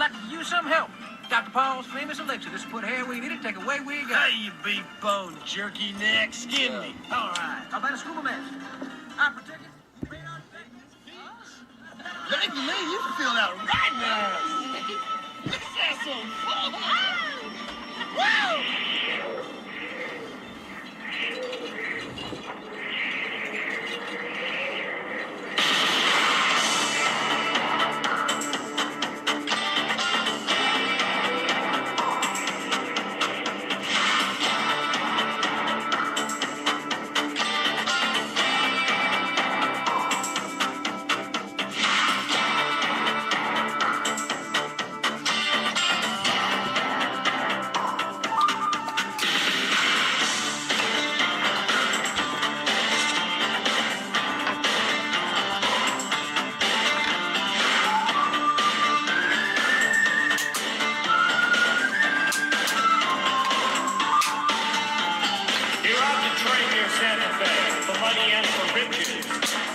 like to use some help. Dr. Paul's famous elixir. This will put hair where you need it, take away where you got it. Hey, you beef bone jerky neck. Skin me. All right. How about a scuba mask? I protect it. You paid on Thank you, man. You feel out right now. That's so fun. Woo!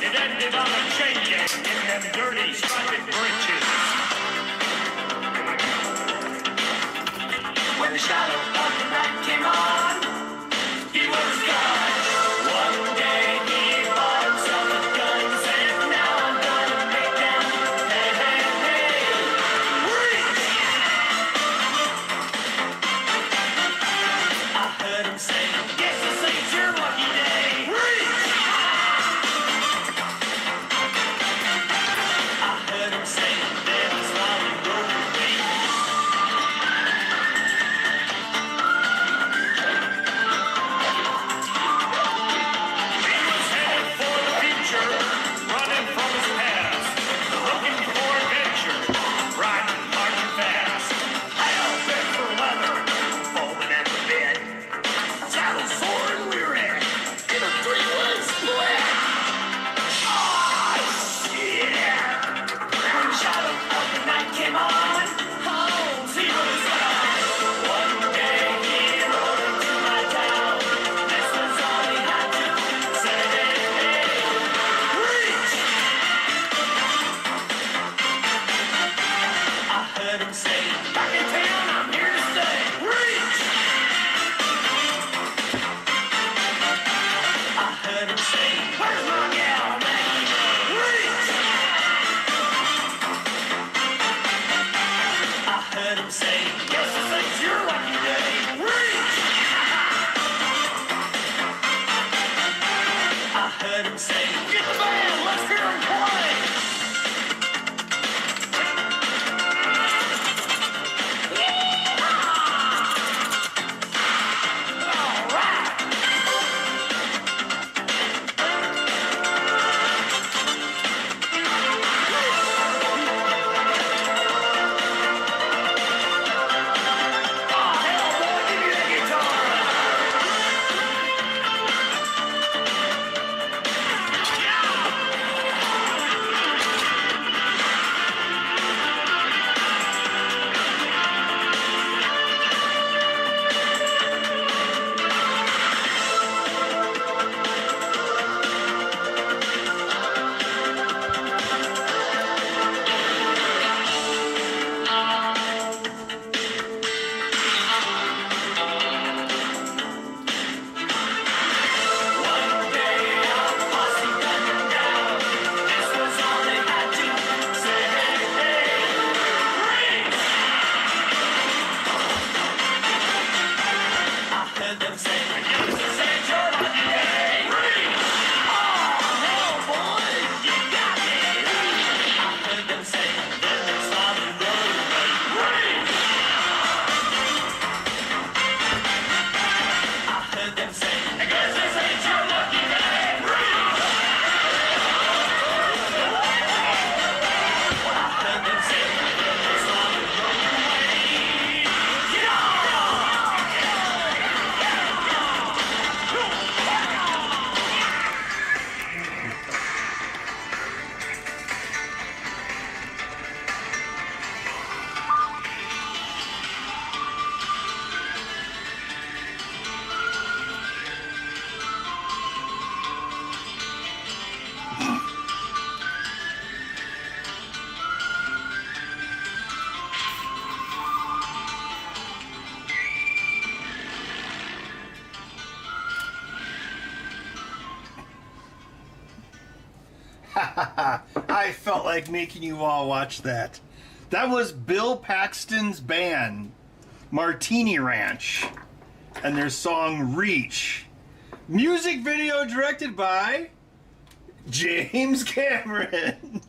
It ended on a chain gang in them dirty striped breeches. When the shadow of the night came on, he was gone. One day he bought himself a gun, said, now I'm gonna make them hey, hey, hey, reach. I heard him say, guess this ain't your lucky day. Reach. I felt like making you all watch that. That was Bill Paxton's band, Martini Ranch, and their song Reach. Music video directed by James Cameron.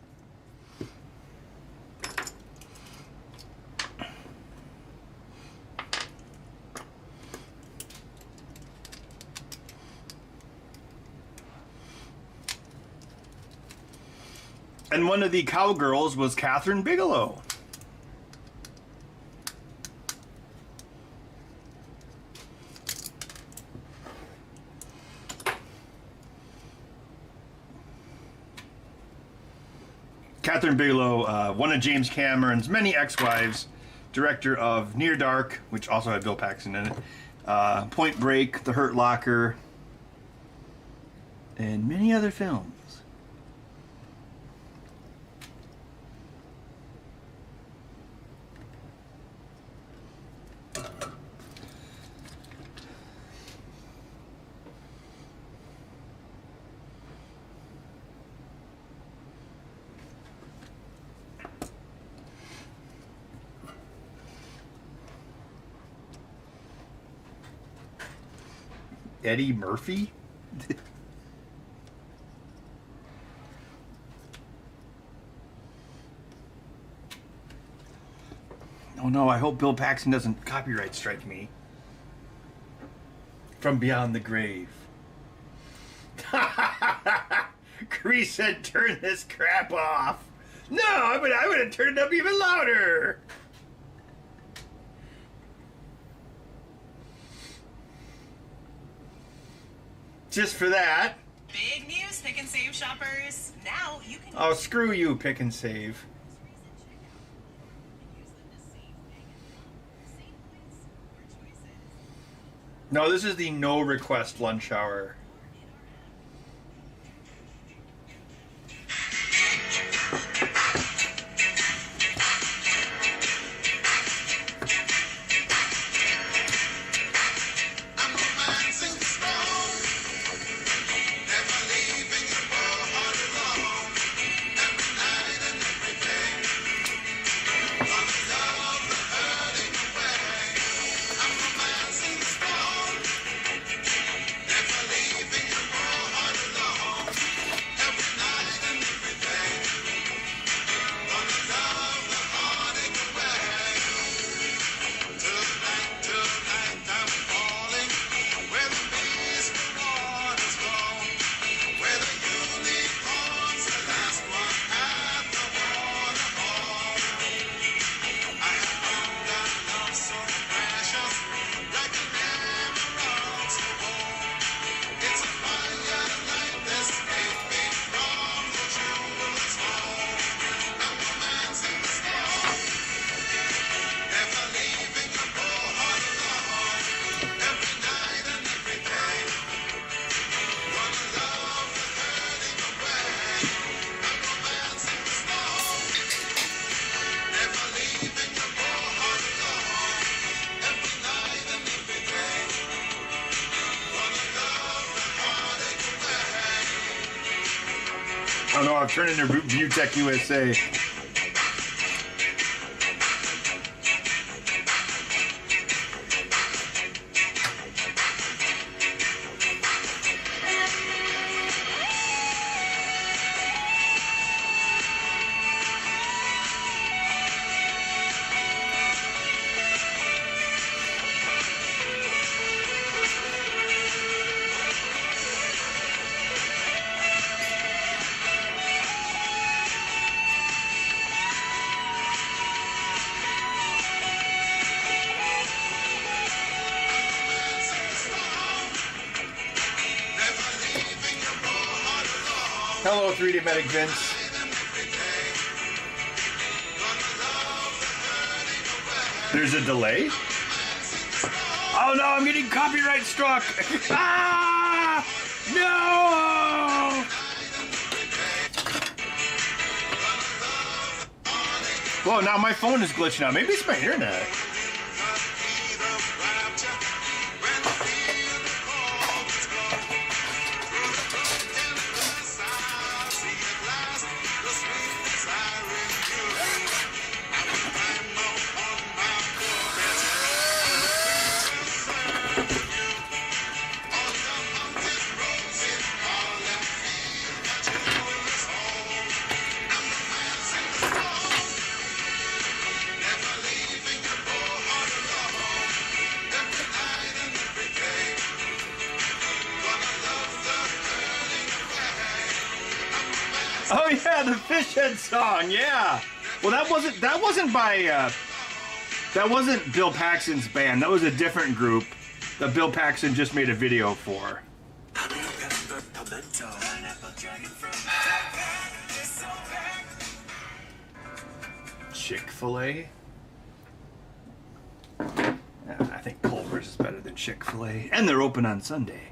And one of the cowgirls was Catherine Bigelow. Catherine Bigelow, one of James Cameron's many ex-wives, director of Near Dark, which also had Bill Paxton in it, Point Break, The Hurt Locker, and many other films. Eddie Murphy? Oh no, I hope Bill Paxton doesn't copyright strike me. From Beyond the Grave. Cree said, turn this crap off. No, I would have turned it up even louder. Just for that. Big news, Pick and Save shoppers. Now you can. Oh, screw you, Pick and Save. No, this is the no request lunch hour. Oh no, I've turned into Butech USA. Hello, 3D Medic Vince. There's a delay? Oh no, I'm getting copyright struck! Ah! No! Whoa, now my phone is glitching out. Maybe it's my internet. Oh yeah, the Fish Head song. Yeah. Well, that wasn't by that wasn't Bill Paxton's band. That was a different group that Bill Paxton just made a video for. Chick-fil-A. I think Culver's is better than Chick-fil-A, and they're open on Sunday.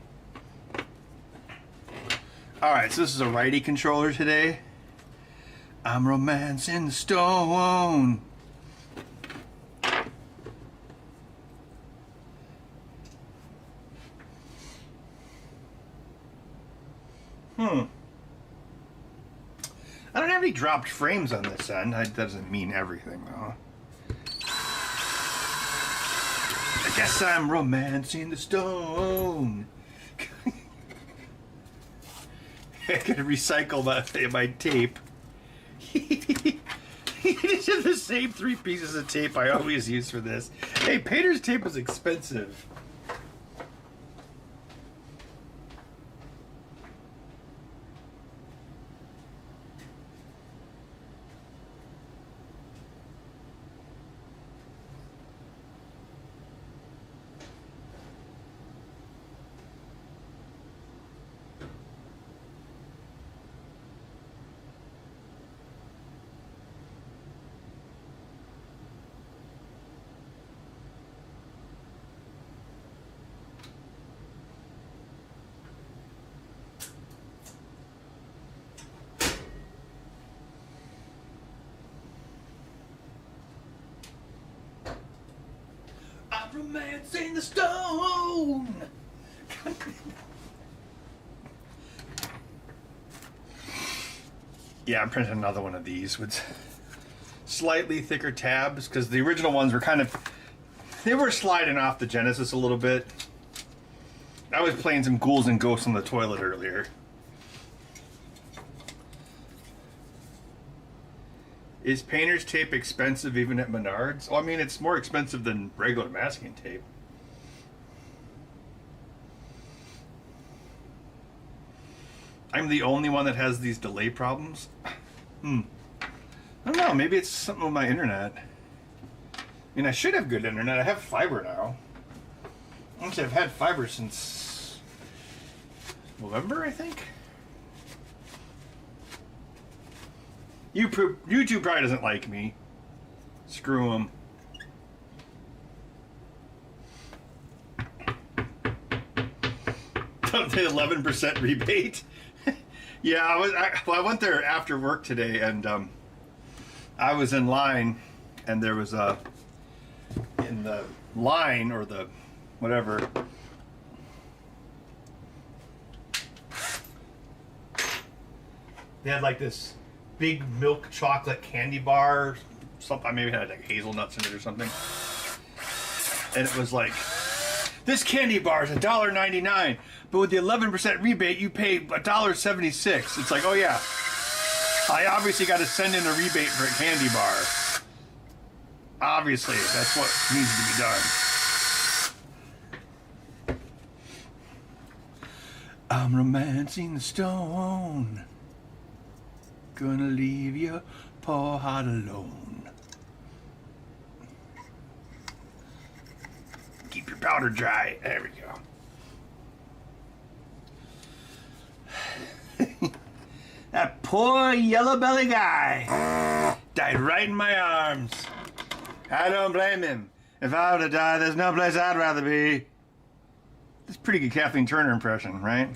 All right, so this is a righty controller today. I'm romancing the stone. I don't have any dropped frames on this end. That doesn't mean everything, though. I guess I'm romancing the stone. I gotta recycle my tape. These are the same 3 pieces of tape I always use for this. Hey, painter's tape is expensive. Romancing the stone. Yeah, I'm printing another one of these with slightly thicker tabs because the original ones were they were sliding off the Genesis a little bit. I was playing some Ghouls and Ghosts on the toilet earlier. Is painter's tape expensive even at Menards? Oh, I mean, it's more expensive than regular masking tape. I'm the only one that has these delay problems. I don't know, maybe it's something with my internet. I mean, I should have good internet. I have fiber now. Actually, I've had fiber since November, I think. YouTube probably doesn't like me. Screw them. The 11% rebate. Yeah, I went there after work today, and I was in line, and there was in the line or the whatever. They had like this big milk chocolate candy bar, something. I maybe had like hazelnuts in it or something. And it was like, this candy bar is $1.99, but with the 11% rebate, you pay $1.76. It's like, oh yeah, I obviously got to send in a rebate for a candy bar. Obviously, that's what needs to be done. I'm romancing the stone. Gonna leave your poor heart alone. Keep your powder dry. There we go. That poor yellow belly guy died right in my arms. I don't blame him. If I were to die, there's no place I'd rather be. That's a pretty good Kathleen Turner impression, right?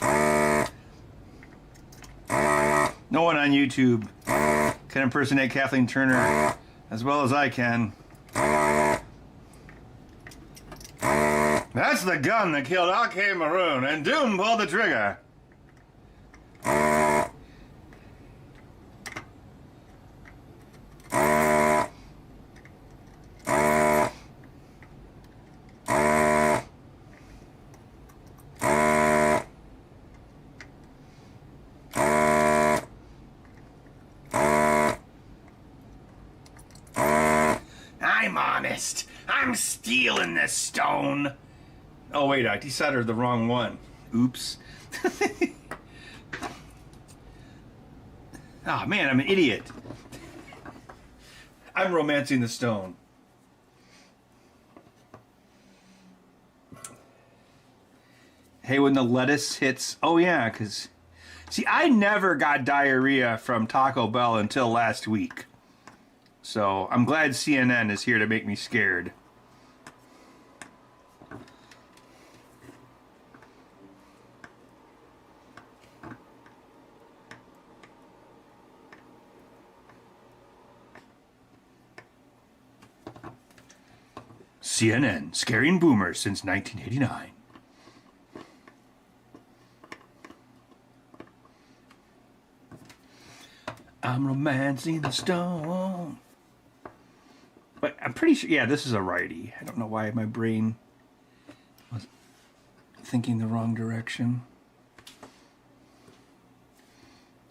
No one on YouTube can impersonate Kathleen Turner as well as I can. That's the gun that killed R.K. Maroon, and Doom pulled the trigger. I'm honest. I'm stealing this stone. Oh wait, I decided the wrong one. Oops. Ah, man, I'm an idiot. I'm romancing the stone. Hey, when the lettuce hits... Oh, yeah, because... See, I never got diarrhea from Taco Bell until last week. So, I'm glad CNN is here to make me scared. CNN, scaring boomers since 1989. I'm romancing the stone. But I'm pretty sure, yeah, this is a righty. I don't know why my brain was thinking the wrong direction.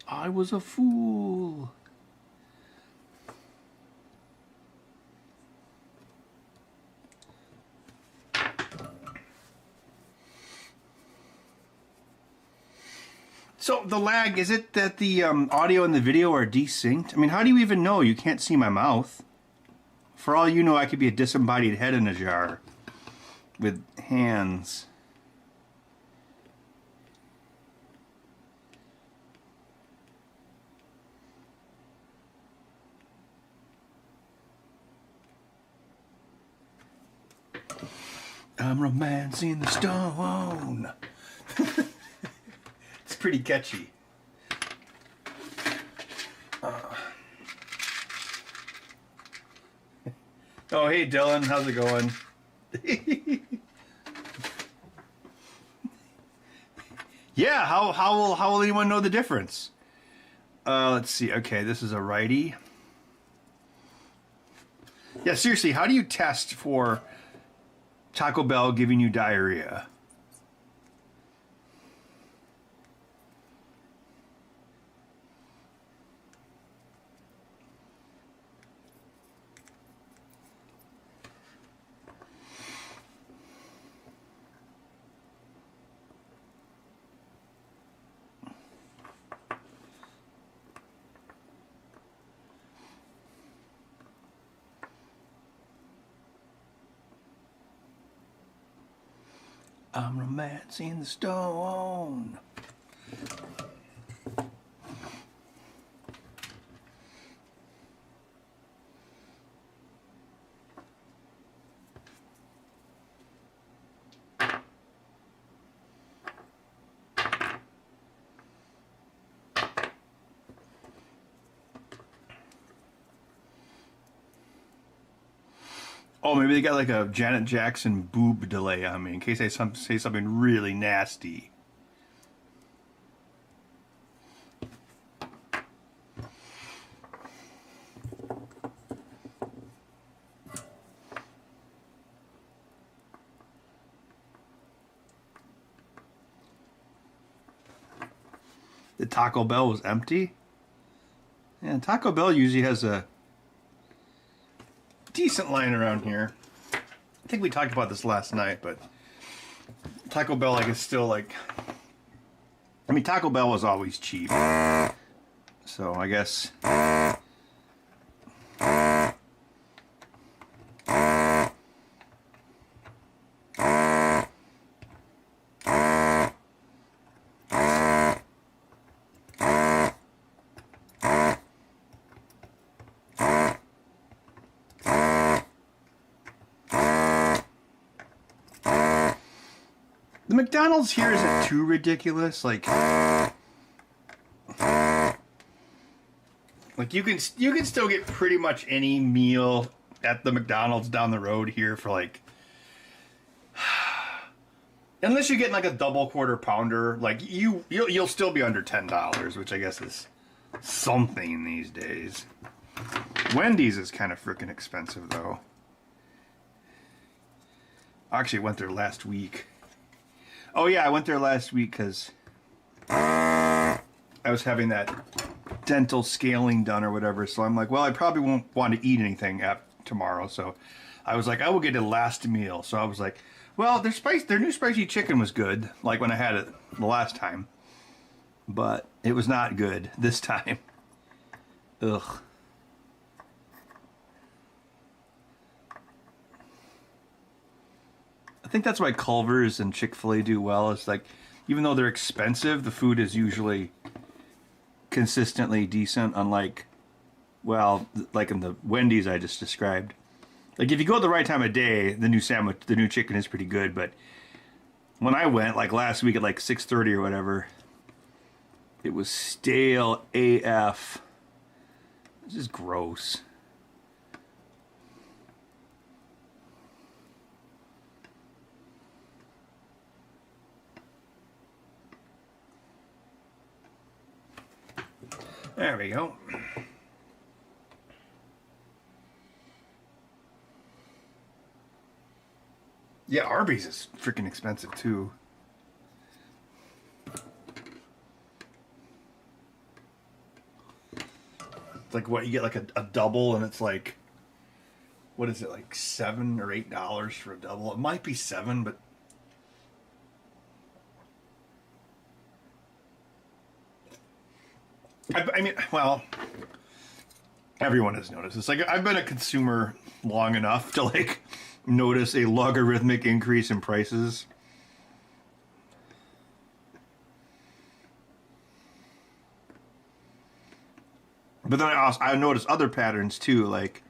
I was a fool. So the lag, is it that the audio and the video are desynced? I mean, how do you even know? You can't see my mouth. For all you know, I could be a disembodied head in a jar with hands. I'm romancing the stone. It's pretty catchy. Oh, hey Dylan, how's it going? Yeah, how will anyone know the difference? Let's see. Okay, this is a righty. Yeah, seriously, how do you test for Taco Bell giving you diarrhea? I'm romancing the stone. Oh, maybe they got like a Janet Jackson boob delay on me in case I say something really nasty. The Taco Bell was empty? Yeah, Taco Bell usually has a decent line around here. I think we talked about this last night, but Taco Bell like is still like, I mean, Taco Bell was always cheap, so I guess the McDonald's here isn't too ridiculous. Like you can still get pretty much any meal at the McDonald's down the road here for like, unless you're getting like a double quarter pounder, like you'll still be under $10, which I guess is something these days. Wendy's is kind of freaking expensive though. I actually went there last week. Oh yeah, I went there last week because I was having that dental scaling done or whatever. So I'm like, well, I probably won't want to eat anything tomorrow. So I was like, I will get a last meal. So I was like, well, their new spicy chicken was good, like when I had it the last time, but it was not good this time. Ugh. I think that's why Culver's and Chick-fil-A do well. It's like, even though they're expensive, the food is usually consistently decent, unlike, well, like in the Wendy's I just described. Like, if you go at the right time of day, the new chicken is pretty good, but when I went, like last week at like 6:30 or whatever, it was stale AF. This is gross. There we go. Yeah, Arby's is freaking expensive too. It's like what you get, like a double, and it's like, what is it, like $7 or $8 for a double? It might be $7, but I mean, well, everyone has noticed this. Like, I've been a consumer long enough to like notice a logarithmic increase in prices. But then I noticed other patterns too, like,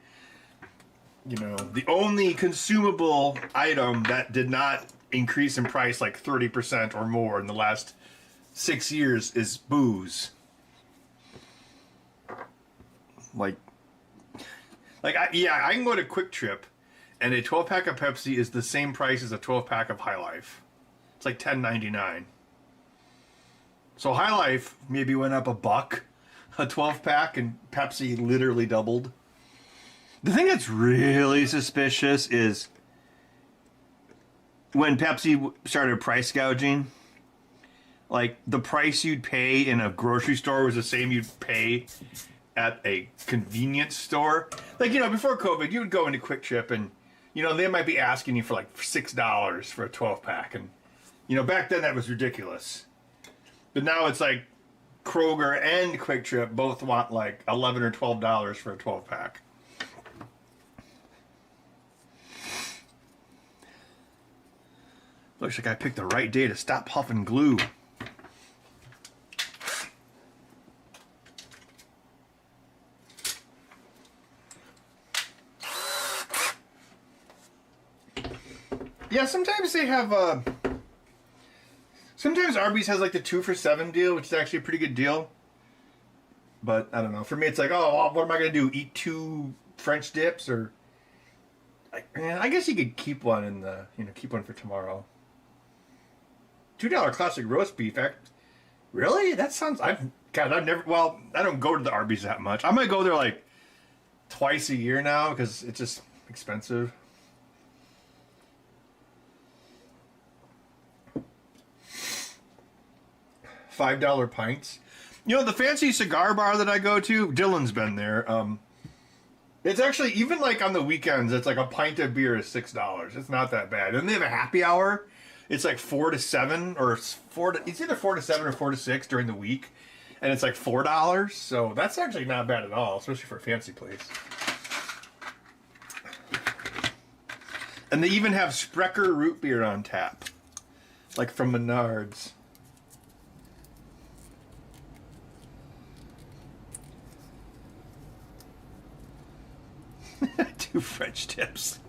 you know, the only consumable item that did not increase in price like 30% or more in the last 6 years is booze. Like I can go to Quick Trip, and a 12-pack of Pepsi is the same price as a 12-pack of High Life. It's like $10.99. So High Life maybe went up $1 a 12-pack, and Pepsi literally doubled. The thing that's really suspicious is when Pepsi started price gouging, like the price you'd pay in a grocery store was the same you'd pay at a convenience store. Like, you know, before COVID, you would go into Quick Trip and, you know, they might be asking you for like $6 for a 12-pack. And, you know, back then that was ridiculous. But now it's like Kroger and Quick Trip both want like $11 or $12 for a 12-pack. Looks like I picked the right day to stop huffing glue. Yeah, sometimes they have, sometimes Arby's has like the 2 for $7 deal, which is actually a pretty good deal. But, I don't know, for me it's like, oh, well, what am I going to do, eat 2 French dips, or, I guess you could keep one in the, you know, keep one for tomorrow. $2 classic roast beef, really? That sounds, I've never, well, I don't go to the Arby's that much. I might go there like twice a year now, because it's just expensive. $5 pints. You know, the fancy cigar bar that I go to, Dylan's been there. It's actually, even like on the weekends, it's like a pint of beer is $6. It's not that bad. And they have a happy hour. It's like 4 to 7, or it's either 4 to 7 or 4 to 6 during the week. And it's like $4. So that's actually not bad at all, especially for a fancy place. And they even have Sprecher root beer on tap. Like from Menards. 2 French tips.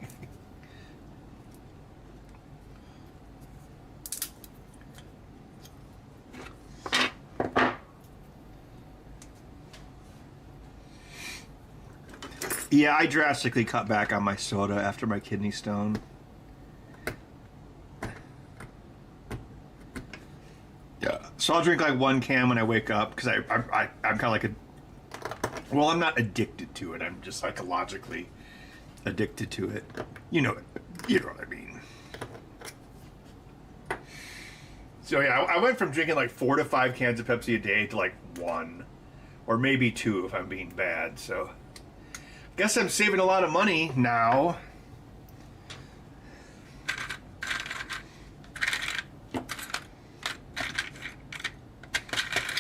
Yeah, I drastically cut back on my soda after my kidney stone. Yeah, so I'll drink like 1 can when I wake up, because I'm kind of like a, well, I'm not addicted to it. I'm just psychologically addicted to it. You know what I mean. So yeah, I went from drinking like 4 to 5 cans of Pepsi a day to like 1, or maybe 2 if I'm being bad. So guess I'm saving a lot of money now.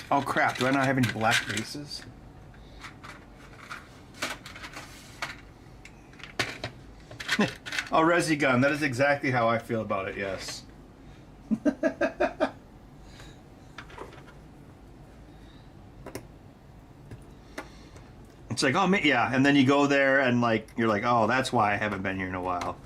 Oh crap, do I not have any black bases? Oh, Resi Gun. That is exactly how I feel about it, yes. It's like, oh, yeah. And then you go there and, like, you're like, oh, that's why I haven't been here in a while.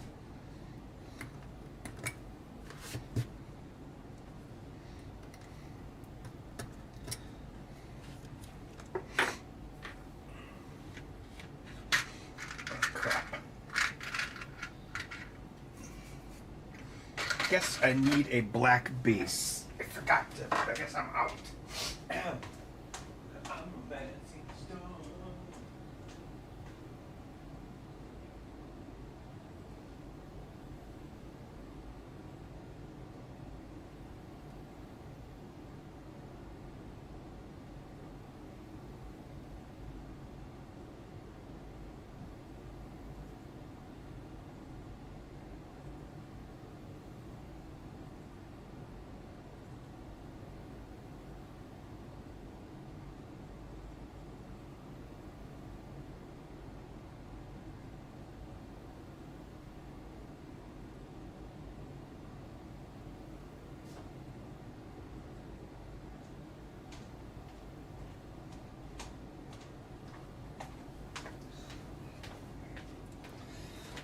Guess I need a black base. I forgot to. I guess I'm out. I'm romancing stone.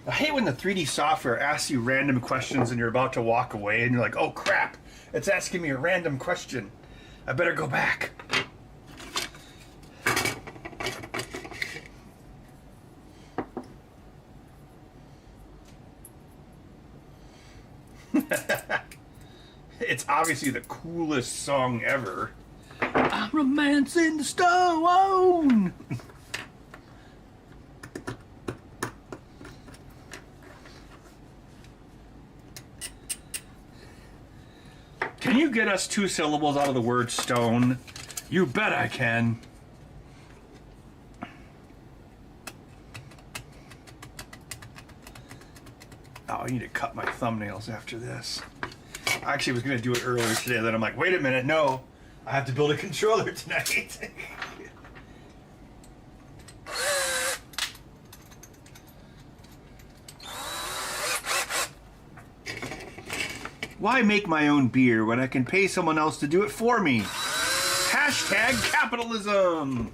I hate when the 3D software asks you random questions and you're about to walk away and you're like, oh crap, it's asking me a random question. I better go back. It's obviously the coolest song ever. I'm romancing the stone. Can you get us 2 syllables out of the word stone? You bet I can. Oh, I need to cut my thumbnails after this. I actually was going to do it earlier today, then I'm like, wait a minute, no. I have to build a controller tonight. Why make my own beer when I can pay someone else to do it for me? Hashtag capitalism.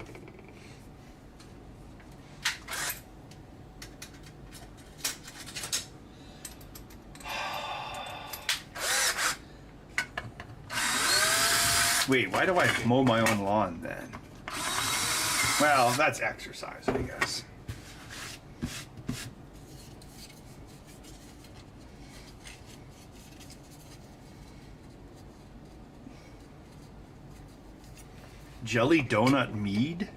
Wait, why do I mow my own lawn then? Well, that's exercise, I guess. Jelly donut mead?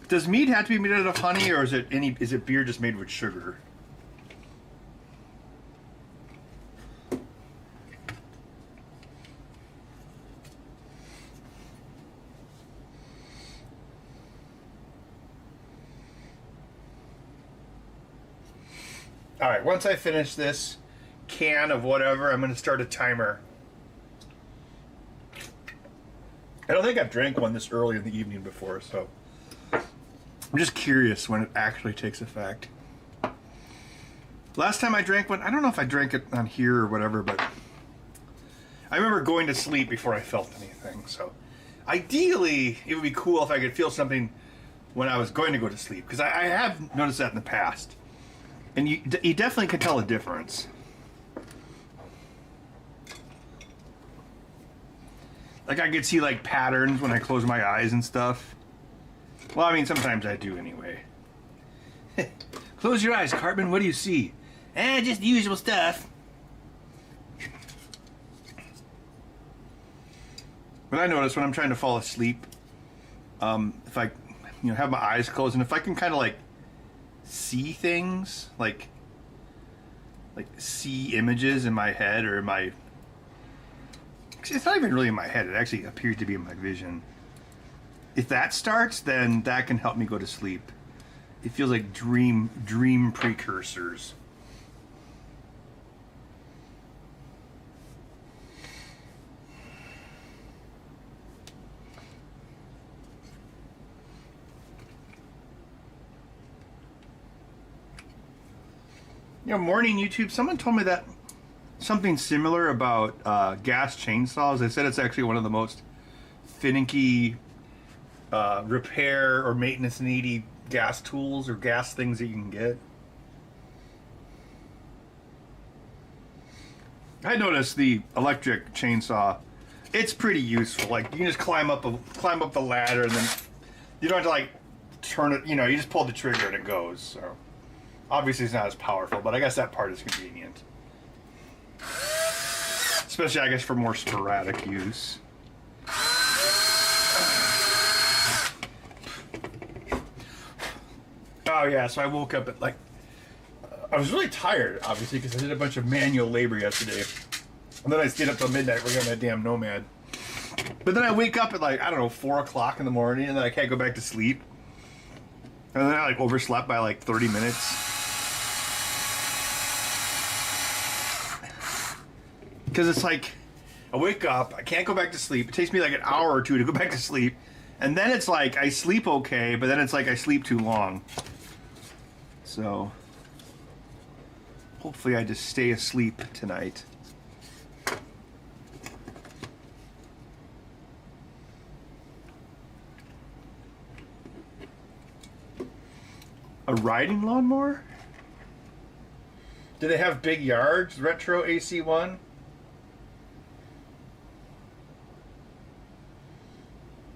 Does mead have to be made out of honey, or is it beer just made with sugar? All right, once I finish this can of whatever, I'm going to start a timer. I don't think I've drank one this early in the evening before, so I'm just curious when it actually takes effect. Last time I drank one, I don't know if I drank it on here or whatever, but I remember going to sleep before I felt anything. So ideally, it would be cool if I could feel something when I was going to go to sleep, because I have noticed that in the past. And you definitely can tell a difference. Like I could see like patterns when I close my eyes and stuff. Well, I mean, sometimes I do anyway. Close your eyes, Cartman. What do you see? Just the usual stuff. But I notice when I'm trying to fall asleep, if I, have my eyes closed, and if I can kind of like see things, like see images in my head or in my, it's not even really in my head, it actually appears to be in my vision. If that starts, then that can help me go to sleep. It feels like dream precursors. You know, morning YouTube, someone told me that something similar about gas chainsaws. They said it's actually one of the most finicky repair or maintenance needy gas tools or gas things that you can get. I noticed the electric chainsaw, it's pretty useful. Like, you can just climb up the ladder, and then you don't have to like turn it, you know, you just pull the trigger and it goes. So obviously it's not as powerful, but I guess that part is convenient. Especially, I guess, for more sporadic use. Oh yeah, so I woke up at like, I was really tired, obviously, because I did a bunch of manual labor yesterday. And then I stayed up till midnight working on that damn Nomad. But then I wake up at like, I don't know, 4 o'clock in the morning, and then I can't go back to sleep. And then I like overslept by like 30 minutes. Because it's like, I wake up, I can't go back to sleep. It takes me like an hour or two to go back to sleep. And then it's like, I sleep okay, but then it's like I sleep too long. So, hopefully I just stay asleep tonight. A riding lawnmower? Do they have big yards? Retro AC1?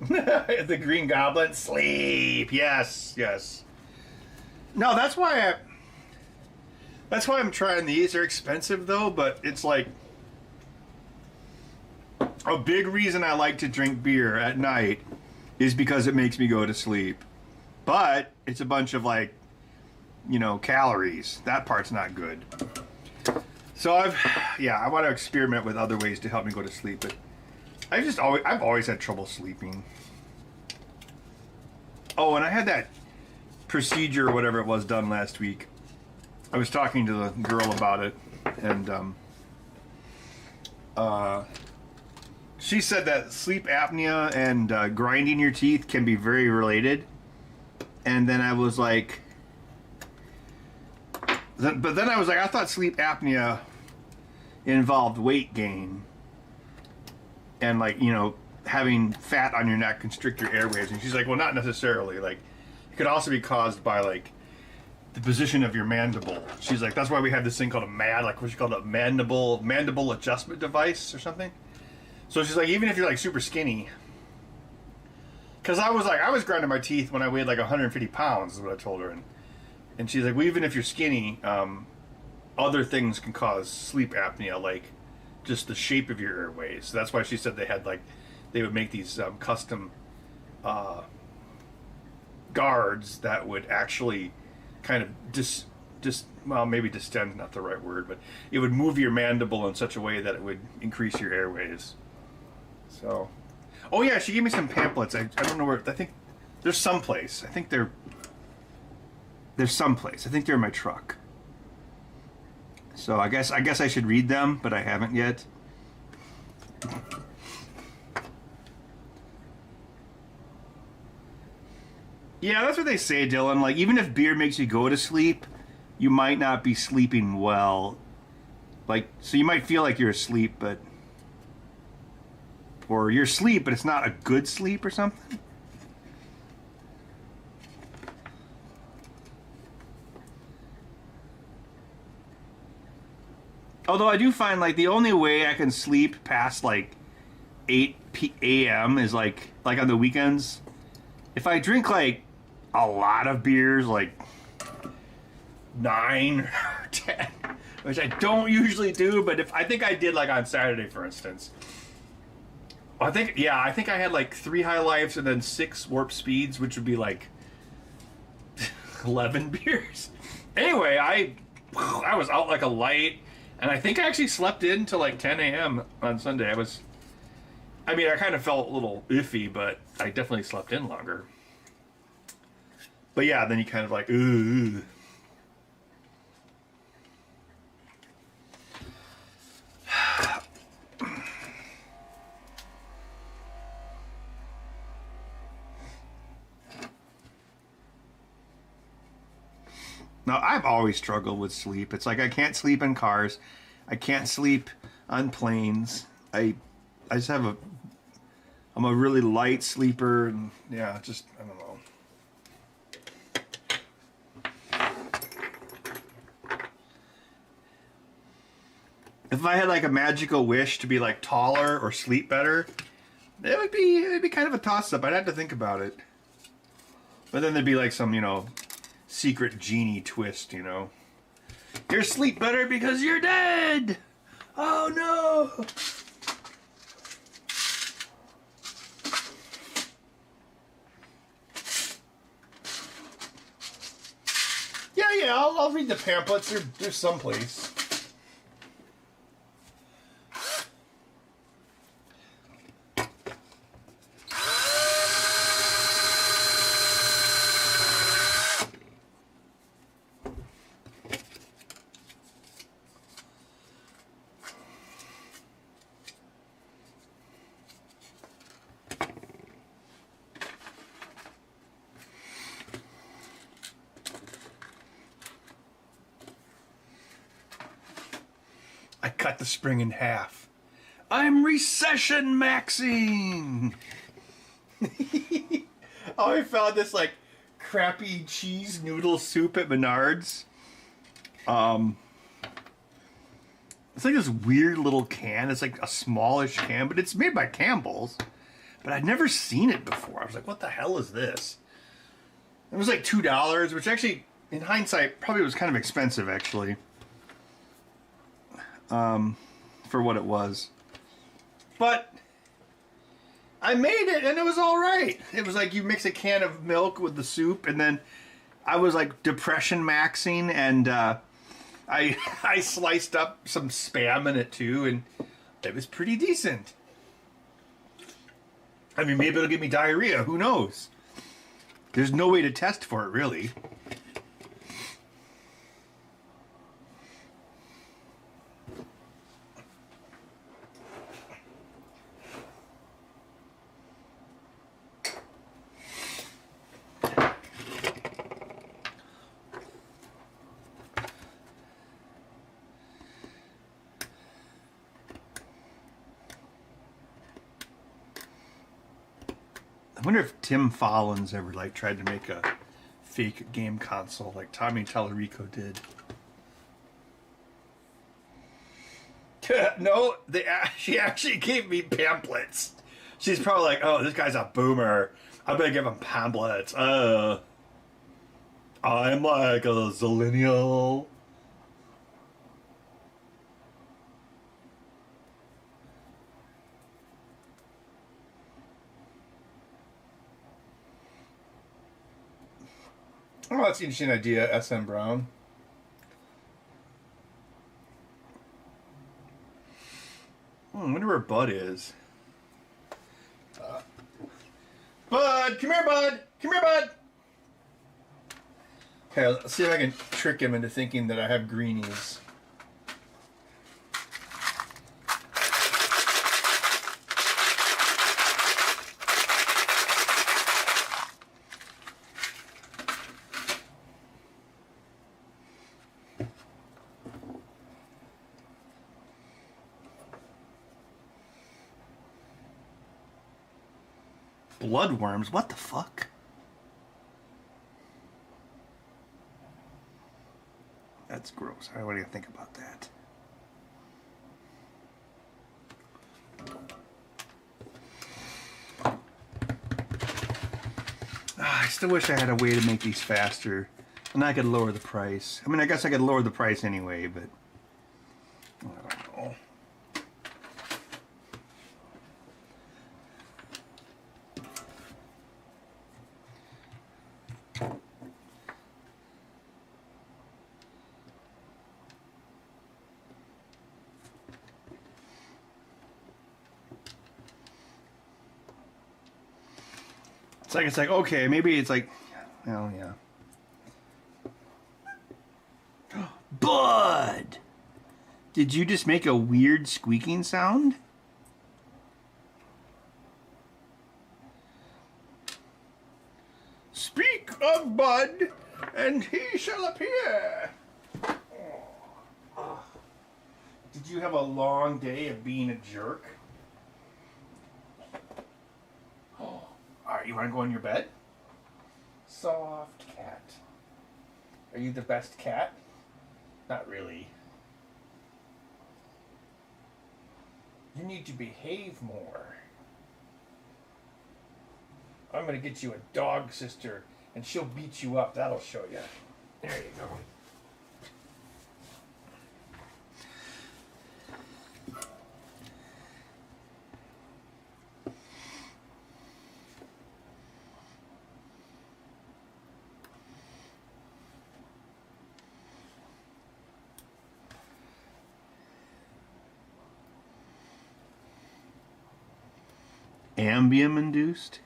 The Green Goblin? Sleep! Yes, yes. No, that's why I'm trying these. They're expensive though, but it's like a big reason I like to drink beer at night is because it makes me go to sleep. But it's a bunch of like, you know, calories. That part's not good. So I want to experiment with other ways to help me go to sleep, but I've always had trouble sleeping. Oh, and I had that procedure or whatever it was done last week. I was talking to the girl about it, and she said that sleep apnea and grinding your teeth can be very related. And then I was like, I thought sleep apnea involved weight gain and, like, you know, having fat on your neck constrict your airways. And she's like, well, not necessarily. Like, it could also be caused by like the position of your mandible. She's like, that's why we have this thing called a what she called a mandible adjustment device or something. So she's like, even if you're like super skinny, because I was grinding my teeth when I weighed like 150 pounds is what I told her, and she's like, well, even if you're skinny, other things can cause sleep apnea, like just the shape of your airways. So that's why she said they would make these custom guards that would actually kind of well, maybe distend, not the right word, but it would move your mandible in such a way that it would increase your airways. So, oh yeah, she gave me some pamphlets. I don't know where. I think there's someplace. I think they're someplace. I think they're in my truck. So I guess I should read them, but I haven't yet. Yeah, that's what they say, Dylan. Like, even if beer makes you go to sleep, you might not be sleeping well. Like, so you might feel like you're asleep, but... Or you're asleep, but it's not a good sleep or something. Although I do find, like, the only way I can sleep past, like, 8 a.m. is, like on the weekends. If I drink, like, a lot of beers, like 9 or 10, which I don't usually do, but I think I did, like, on Saturday, for instance. I think I had, like, 3 High Lifes and then 6 Warp Speeds, which would be, like, 11 beers. Anyway, I was out like a light, and I think I actually slept in till, like, 10 a.m. on Sunday. I kind of felt a little iffy, but I definitely slept in longer. But yeah, then you kind of like, ooh. Now, I've always struggled with sleep. It's like I can't sleep in cars. I can't sleep on planes. I just have I'm a really light sleeper. And yeah, just, I don't know. If I had like a magical wish to be like taller or sleep better, it'd be kind of a toss-up. I'd have to think about it. But then there'd be like some, you know, secret genie twist, you know. You're sleep better because you're dead! Oh no! Yeah, I'll read the pamphlets. They're someplace. I cut the spring in half. I'm recession maxing. Oh, I found this like crappy cheese noodle soup at Menards. It's like this weird little can. It's like a smallish can, but it's made by Campbell's. But I'd never seen it before. I was like, what the hell is this? It was like $2, which actually, in hindsight, probably was kind of expensive, actually. For what it was. But I made it and it was all right. It was like you mix a can of milk with the soup, and then I was like depression maxing, and I sliced up some Spam in it too, and it was pretty decent. I mean, maybe it'll give me diarrhea. Who knows? There's no way to test for it, really. I wonder if Tim Follins ever like tried to make a fake game console like Tommy Tallarico did. No, she actually gave me pamphlets. She's probably like, oh, this guy's a boomer. I better give him pamphlets. I'm like a zillennial. Oh, that's an interesting idea, S.M. Brown. I wonder where Bud is. Bud! Come here, Bud! Come here, Bud! Okay, let's see if I can trick him into thinking that I have greenies. Bloodworms? What the fuck? That's gross. What do you think about that? I still wish I had a way to make these faster. And I could lower the price. I mean, I guess I could lower the price anyway, but I don't know. It's like, okay, maybe it's like, oh yeah. Bud! Did you just make a weird squeaking sound? Speak of Bud, and he shall appear. Did you have a long day of being a jerk? All right, you want to go in your bed? Soft cat. Are you the best cat? Not really. You need to behave more. I'm going to get you a dog sister, and she'll beat you up. That'll show you. There you go. Ambium induced?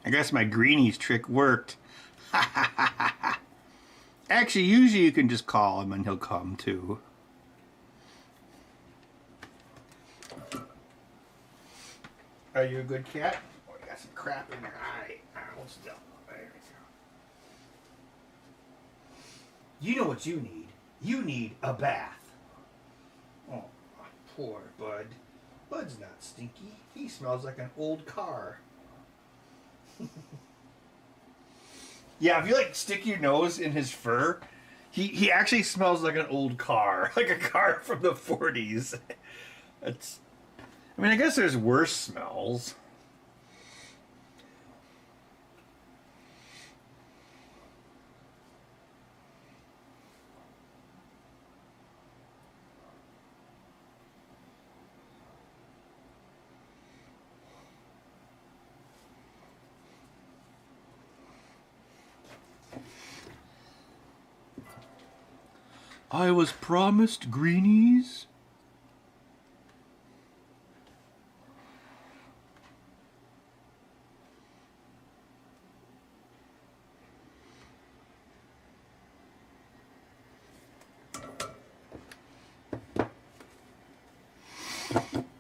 I guess my greenies trick worked. Actually, usually you can just call him and he'll come too. Are you a good cat? Oh, you got some crap in your eye. Hold still. There we go. You know what you need? You need a bath. Oh, poor Bud. Bud's not stinky. He smells like an old car. Yeah, if you like stick your nose in his fur, he actually smells like an old car, like a car from the 40s. It's, I mean, I guess there's worse smells. I was promised greenies.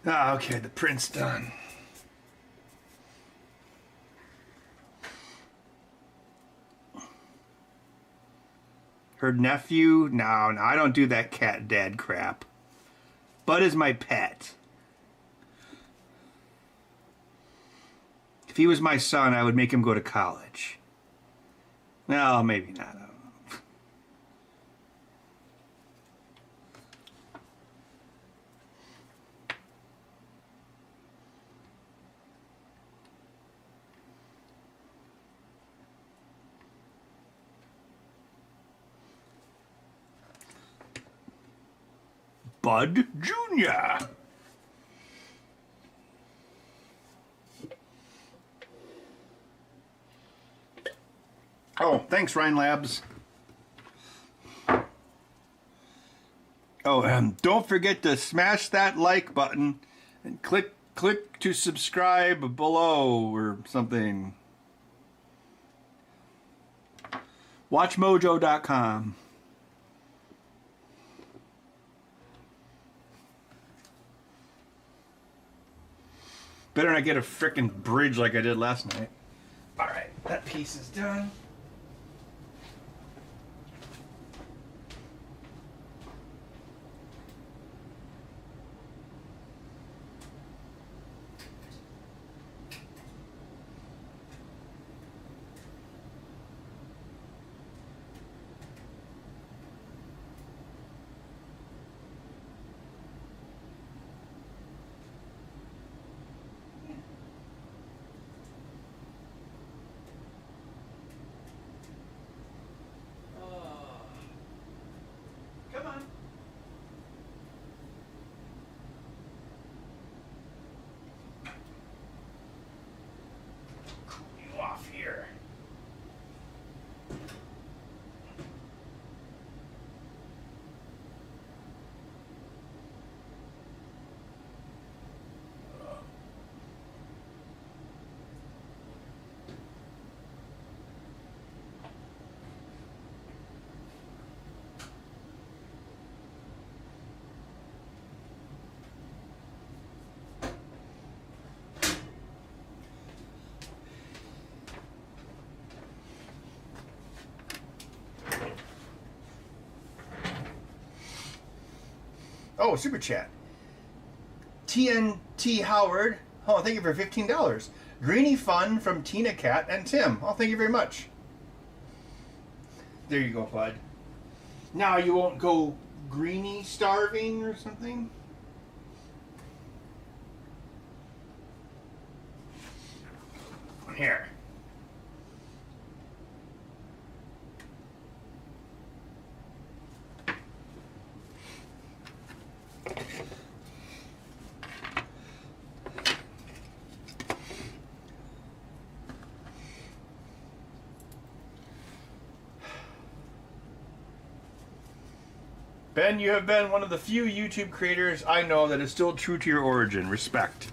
Ah, okay, the print's done. Her nephew? No, I don't do that cat dad crap. Bud is my pet. If he was my son, I would make him go to college. No, maybe not. I don't know. Bud Jr. Oh, thanks, Rhine Labs. Oh, don't forget to smash that like button and click to subscribe below or something. WatchMojo.com. Better not get a frickin' bridge like I did last night. Alright, that piece is done. Oh, super chat. TNT Howard. Oh, thank you for $15. Greeny Fun from Tina Cat and Tim. Oh, thank you very much. There you go, bud. Now you won't go greeny starving or something? Here. Ben, you have been one of the few YouTube creators I know that is still true to your origin. Respect.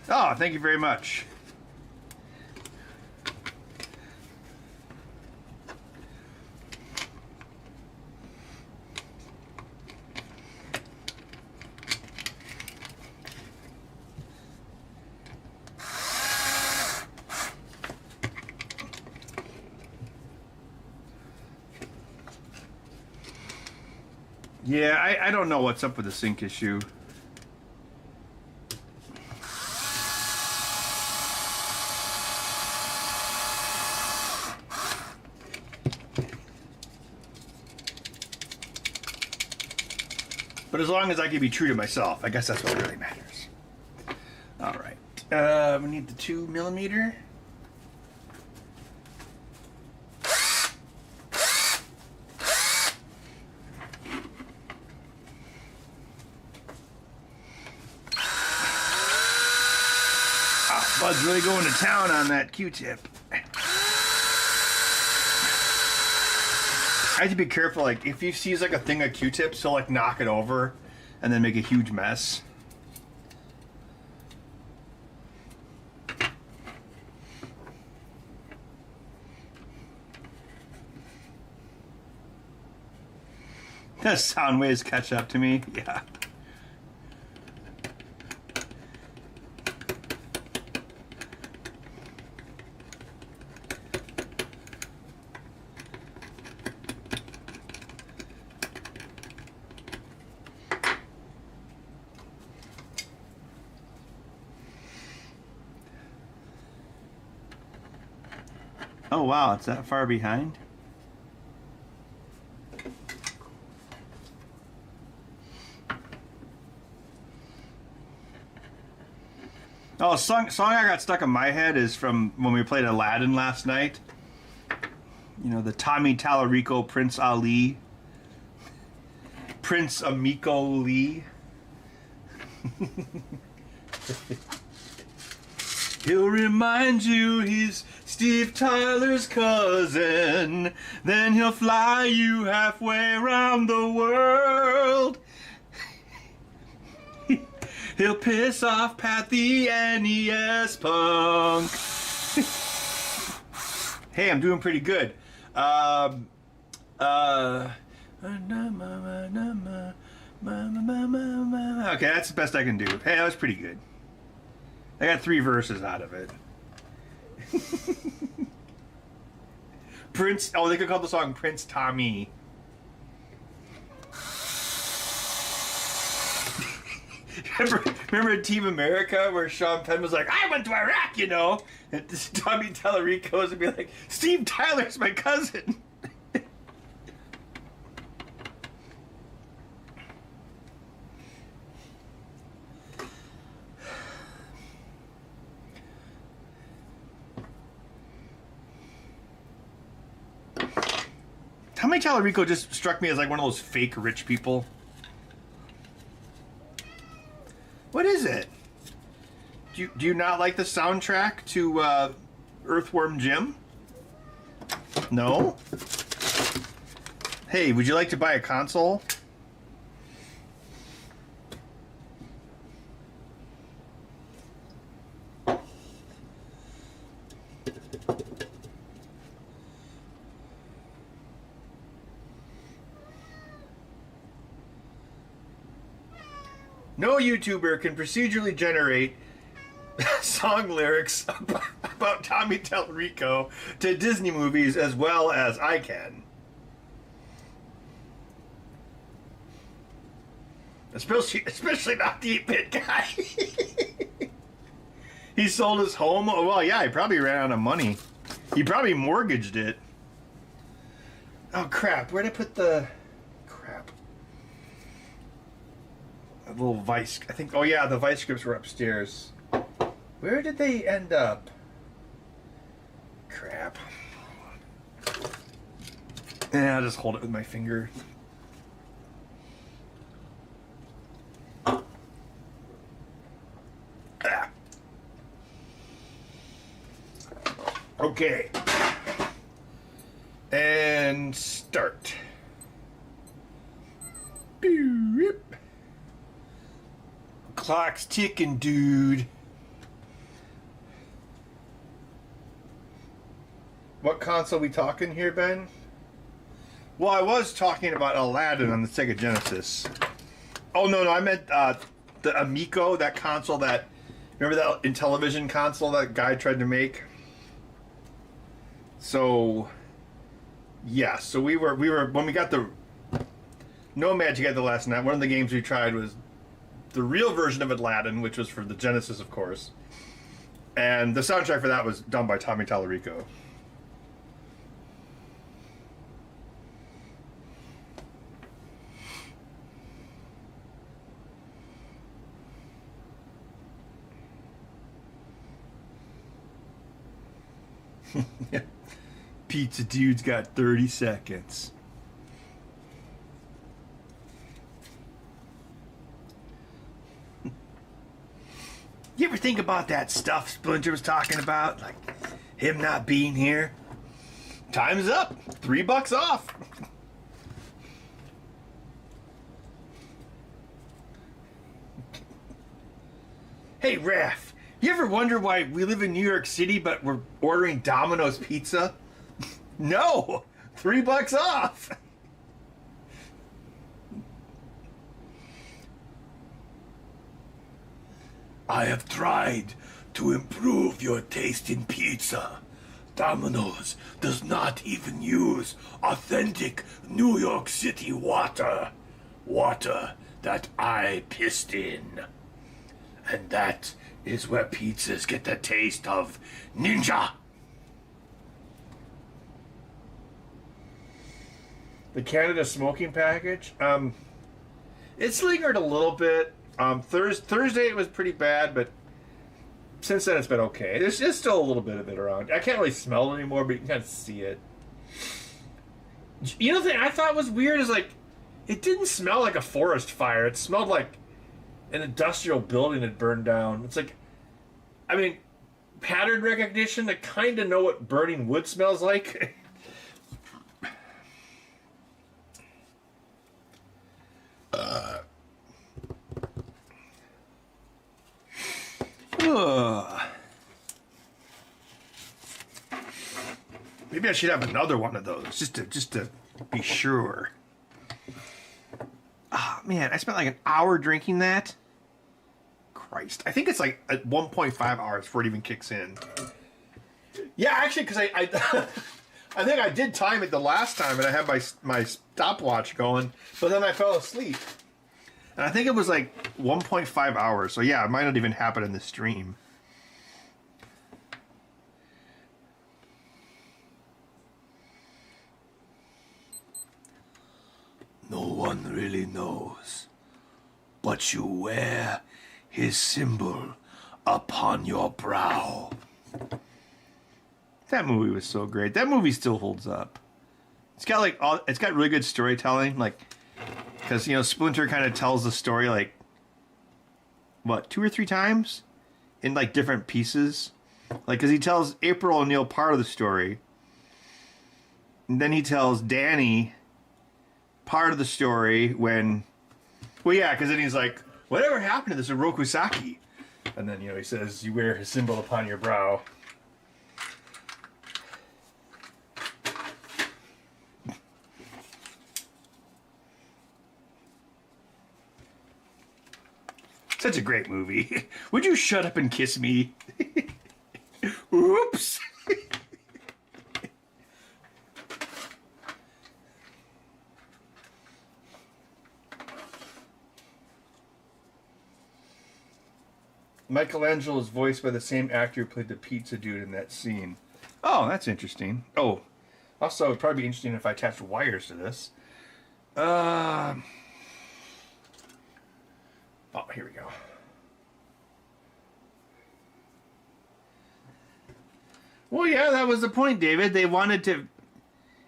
Oh, thank you very much. Yeah, I don't know what's up with the sync issue. But as long as I can be true to myself, I guess that's what really matters. All right. We need the 2mm. Bud's really going to town on that Q-tip. I have to be careful, like, if he sees, like, a thing of Q-tips, he'll, like, knock it over and then make a huge mess. The sound waves catch up to me, yeah. Oh wow, it's that far behind? Oh, song I got stuck in my head is from when we played Aladdin last night. You know, the Tommy Tallarico Prince Ali. Prince Amico Lee. He'll remind you he's Steve Tyler's cousin. Then he'll fly you halfway around the world. He'll piss off Pat the NES punk. Hey, I'm doing pretty good. Okay, that's the best I can do. Hey, that was pretty good. I got 3 verses out of it. Prince, oh, they could call the song Prince Tommy. Remember Team America where Sean Penn was like, I went to Iraq, you know? And Tommy Tallarico would be like, Steve Tyler's my cousin. Tommy Tallarico just struck me as like one of those fake rich people. What is it? Do you not like the soundtrack to Earthworm Jim? No? Hey, would you like to buy a console? No YouTuber can procedurally generate song lyrics about Tommy Tallarico to Disney movies as well as I can. Especially not the 8-bit guy. He sold his home. Oh, well, yeah, he probably ran out of money. He probably mortgaged it. Oh, crap. Where'd I put the... Crap. A little Vice... I think... Oh, yeah, the Vice scripts were upstairs. Where did they end up? Crap. Yeah, I'll just hold it with my finger. Ah. Okay. And start. Boop. Clock's ticking, dude. What console we talking here, Ben? Well, I was talking about Aladdin on the Sega Genesis. Oh, no, I meant the Amico, that console that... Remember that Intellivision console that guy tried to make? So... Yeah, so we were when we got the No Magic at the last night, one of the games we tried was the real version of Aladdin, which was for the Genesis, of course. And the soundtrack for that was done by Tommy Tallarico. Pizza dude's got 30 seconds. You ever think about that stuff Splinter was talking about? Like him not being here? Time's up. $3 off. Hey, Raph, you ever wonder why we live in New York City but we're ordering Domino's pizza? No! $3 off! I have tried to improve your taste in pizza. Domino's does not even use authentic New York City water. Water that I pissed in. And that is where pizzas get the taste of ninja. The Canada smoking package, it's lingered a little bit. Thursday it was pretty bad, but since then it's been okay. There's just still a little bit of it around. I can't really smell it anymore, but you can kind of see it. You know the thing I thought was weird is like, it didn't smell like a forest fire. It smelled like an industrial building had burned down. It's like, I mean, pattern recognition to kind of know what burning wood smells like. Maybe I should have another one of those just to be sure. Ah, man, I spent like an hour drinking that. Christ, I think it's like at 1.5 hours before it even kicks in. Yeah, actually, because I I think I did time it the last time, and I had my stopwatch going, but then I fell asleep. And I think it was like 1.5 hours. So yeah, it might not even happen in the stream. No one really knows, but you wear his symbol upon your brow. That movie was so great. That movie still holds up. It's got like it's got really good storytelling, like. Because, you know, Splinter kind of tells the story, like, what, 2 or 3 times? In, like, different pieces. Like, because he tells April O'Neil part of the story. And then he tells Danny part of the story when... Well, yeah, because then he's like, whatever happened to this Oroku Saki? And then, you know, he says, you wear his symbol upon your brow. Such a great movie. Would you shut up and kiss me? Oops. Michelangelo is voiced by the same actor who played the pizza dude in that scene. Oh, that's interesting. Oh, also, it'd probably be interesting if I attached wires to this. Oh, here we go. Well, yeah, that was the point, David. They wanted to...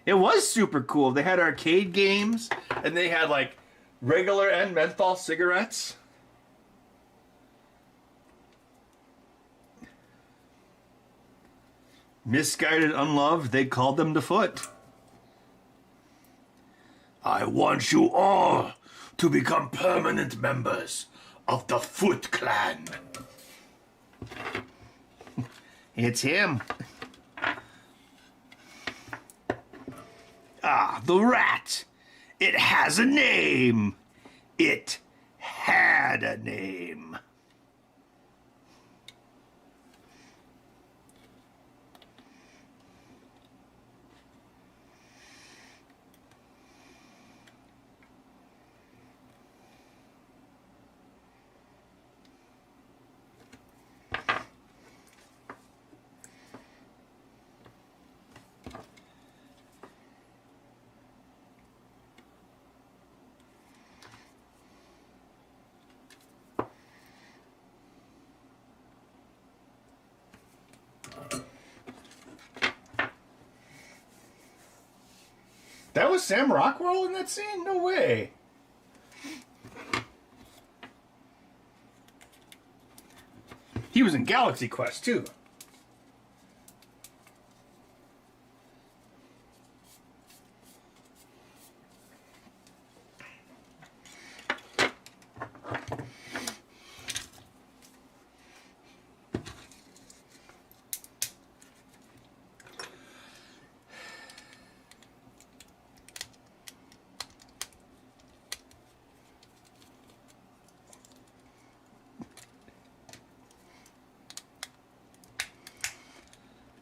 It was super cool. They had arcade games, and they had, like, regular and menthol cigarettes. Misguided, unloved, they called them the Foot. I want you all to become permanent members of the Foot Clan. It's him. Ah, the rat. It has a name. It had a name. That was Sam Rockwell in that scene? No way. He was in Galaxy Quest, too.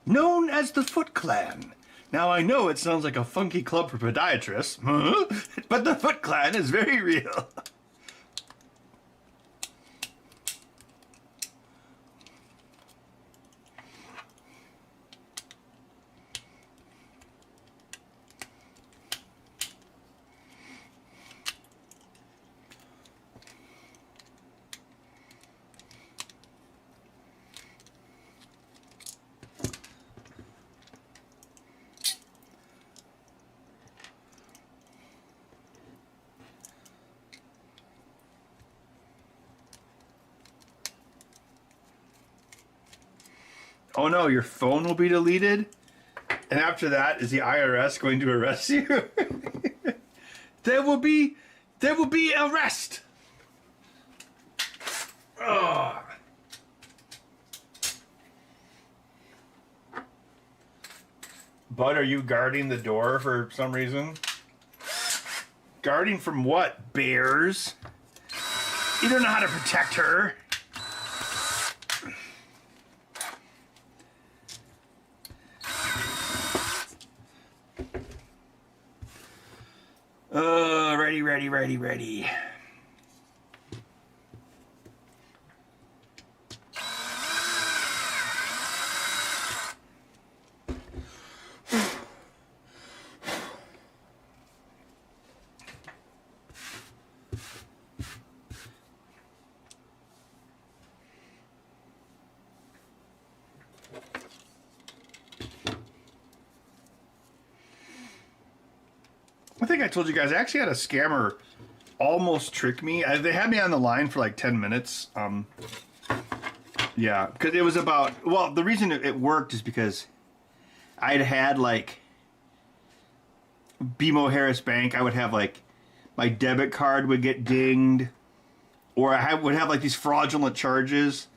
Known as the Foot Clan. Now I know it sounds like a funky club for podiatrists, but the Foot Clan is very real. Oh no, your phone will be deleted? And after that, is the IRS going to arrest you? There will be arrest. Ugh. Bud, are you guarding the door for some reason? Guarding from what? Bears? You don't know how to protect her. Ready. I think I told you guys, I actually had a scammer almost trick me. They had me on the line for like 10 minutes. Yeah, because it was about, well, the reason it worked is because I'd had like BMO Harris Bank. I would have like my debit card would get dinged, or would have like these fraudulent charges,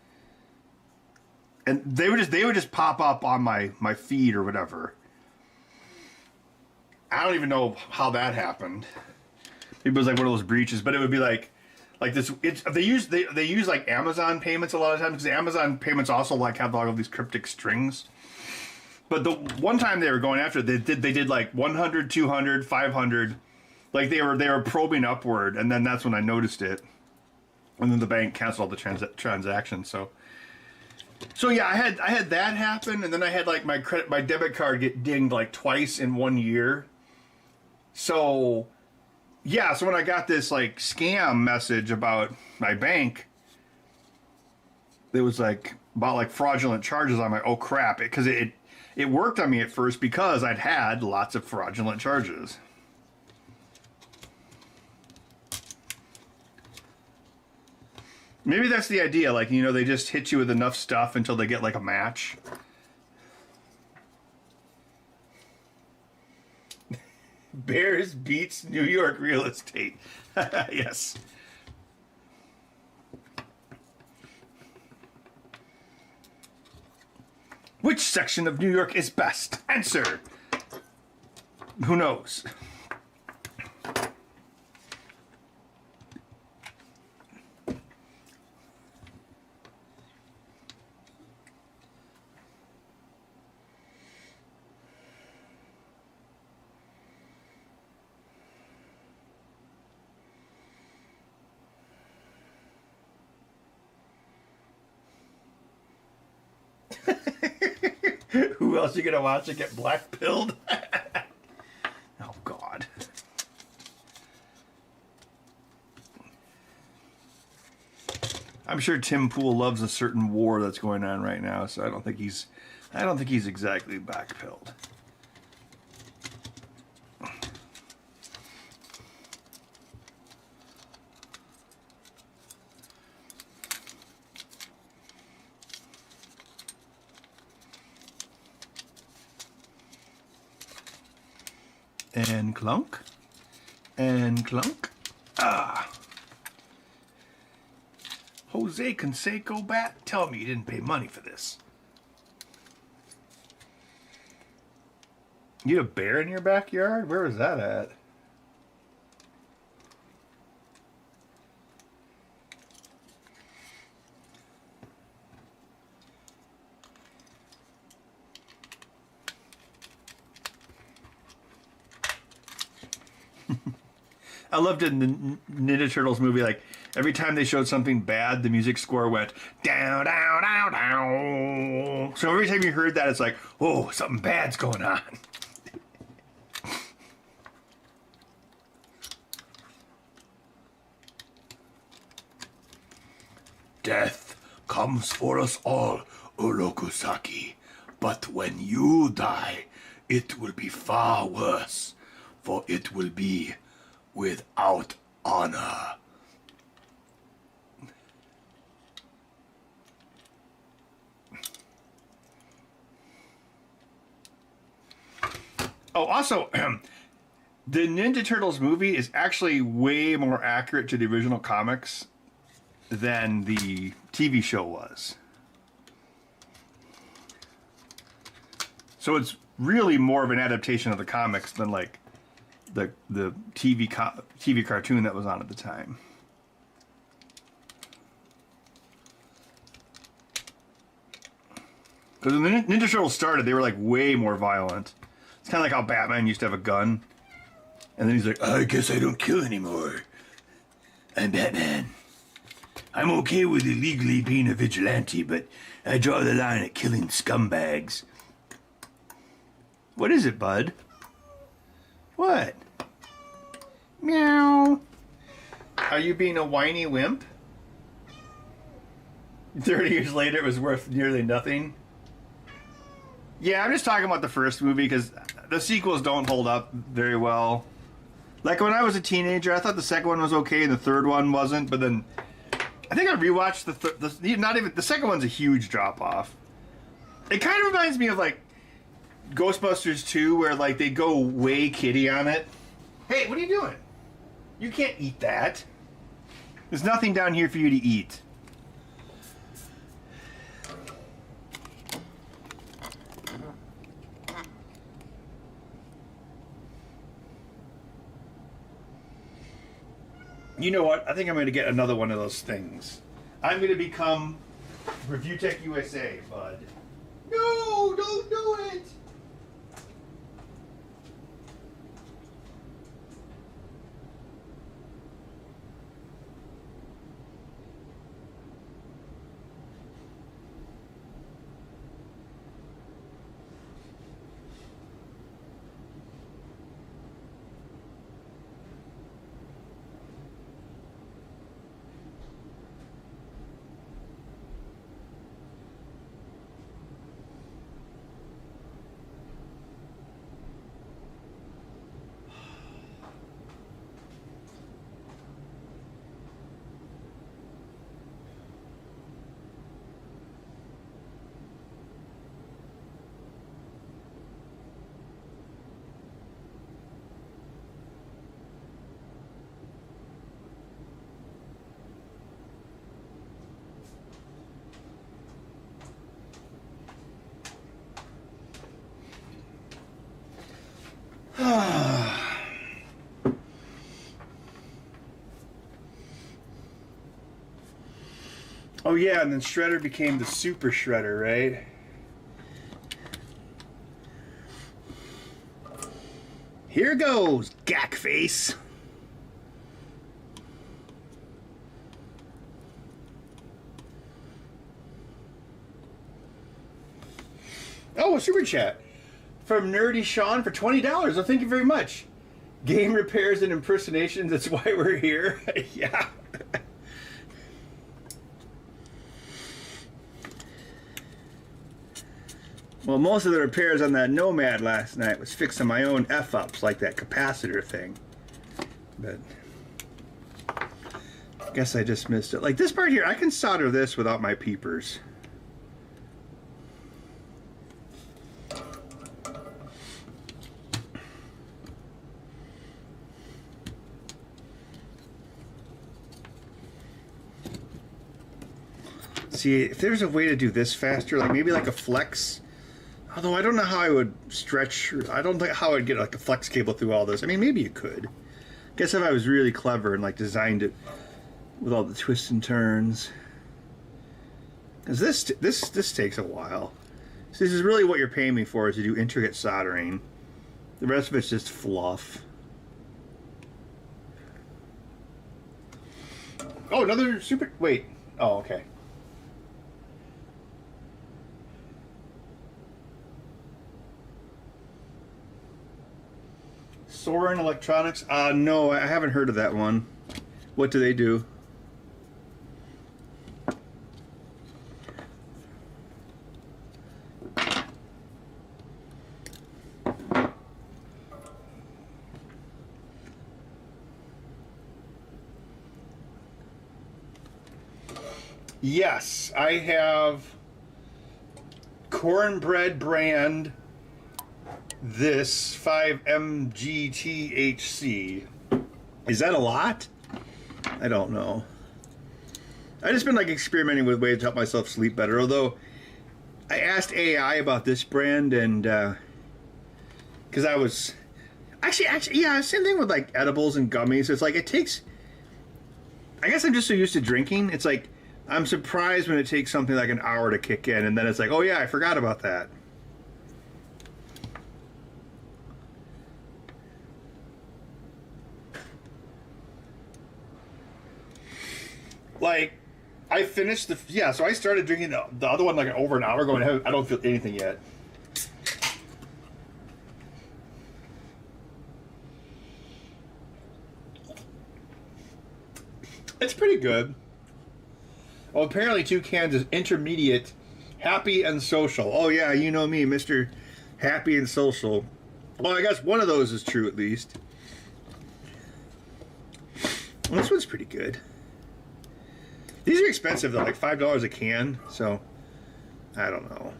and they would just pop up on my feed or whatever. I don't even know how that happened. It was like one of those breaches, but it would be like this. They use like Amazon payments a lot of times, because Amazon payments also like have all of these cryptic strings. But the one time they were going after it, they did like 100, 200, 500, like they were probing upward, and then that's when I noticed it. and then the bank canceled the transaction. So yeah, I had that happen, and then I had like my debit card get dinged like twice in 1 year. So yeah, so when I got this like scam message about my bank, it was like about like fraudulent charges. I'm like, oh crap, because it worked on me at first because I'd had lots of fraudulent charges. Maybe that's the idea, like, you know, they just hit you with enough stuff until they get like a match. Bears beats New York real estate. Yes. Which section of New York is best? Answer. Who knows? Who else are you gonna watch to get black pilled? Oh God. I'm sure Tim Pool loves a certain war that's going on right now, so I don't think he's exactly black pilled. And clunk. And clunk. Ah. Jose Canseco bat? Tell me you didn't pay money for this. You had a bear in your backyard? Where was that at? I loved it in the Ninja Turtles movie, like, every time they showed something bad, the music score went down, down, down, down. So every time you heard that, it's like, oh, something bad's going on. Death comes for us all, Orokusaki. But when you die, it will be far worse, for it will be without honor. Oh, also, the Ninja Turtles movie is actually way more accurate to the original comics than the TV show was. So it's really more of an adaptation of the comics than like the TV cartoon that was on at the time. Because when the Ninja Turtles started, they were like way more violent. It's kind of like how Batman used to have a gun, and then he's like, I guess I don't kill anymore. I'm Batman. I'm okay with illegally being a vigilante, but I draw the line at killing scumbags. What is it, bud? What? Meow. Are you being a whiny wimp? 30 years later, it was worth nearly nothing. Yeah, I'm just talking about the first movie because the sequels don't hold up very well. Like when I was a teenager, I thought the second one was okay and the third one wasn't. But then I think I rewatched the second one's a huge drop off. It kind of reminds me of like Ghostbusters 2, where like they go way kiddie on it. Hey, what are you doing? You can't eat that. There's nothing down here for you to eat. You know what? I think I'm going to get another one of those things. I'm going to become Review Tech USA, bud. No, don't do it! Oh yeah, and then Shredder became the Super Shredder, right? Here goes, gack face. Oh, a super chat from Nerdy Sean for $20. Oh, thank you very much. Game repairs and impersonations, that's why we're here. Yeah. Well, most of the repairs on that Nomad last night was fixing my own F-ups, like that capacitor thing. But I guess I just missed it. Like this part here, I can solder this without my peepers. See, if there's a way to do this faster, like maybe like a flex. Although I don't know how I would stretch. I don't think how I'd get like a flex cable through all this. I mean, maybe you could. I guess if I was really clever and like designed it with all the twists and turns. Because this takes a while. So this is really what you're paying me for, is to do intricate soldering. The rest of it's just fluff. Oh, another super. Wait. Oh, okay. Soren Electronics? No, I haven't heard of that one. What do they do? Yes, I have Cornbread brand this 5-MGTHC. Is that a lot? I don't know. I just been like experimenting with ways to help myself sleep better. Although I asked AI about this brand, and because I was actually yeah, same thing with like edibles and gummies. It's like it takes. I guess I'm just so used to drinking. It's like I'm surprised when it takes something like an hour to kick in, and then it's like, oh yeah, I forgot about that. Like, I finished the... Yeah, so I started drinking the other one like over an hour ago, and I don't feel anything yet. It's pretty good. Well, apparently 2 cans is intermediate, happy and social. Oh yeah, you know me, Mr. Happy and Social. Well, I guess one of those is true at least. Well, this one's pretty good. These are expensive though, like $5 a can, so I don't know.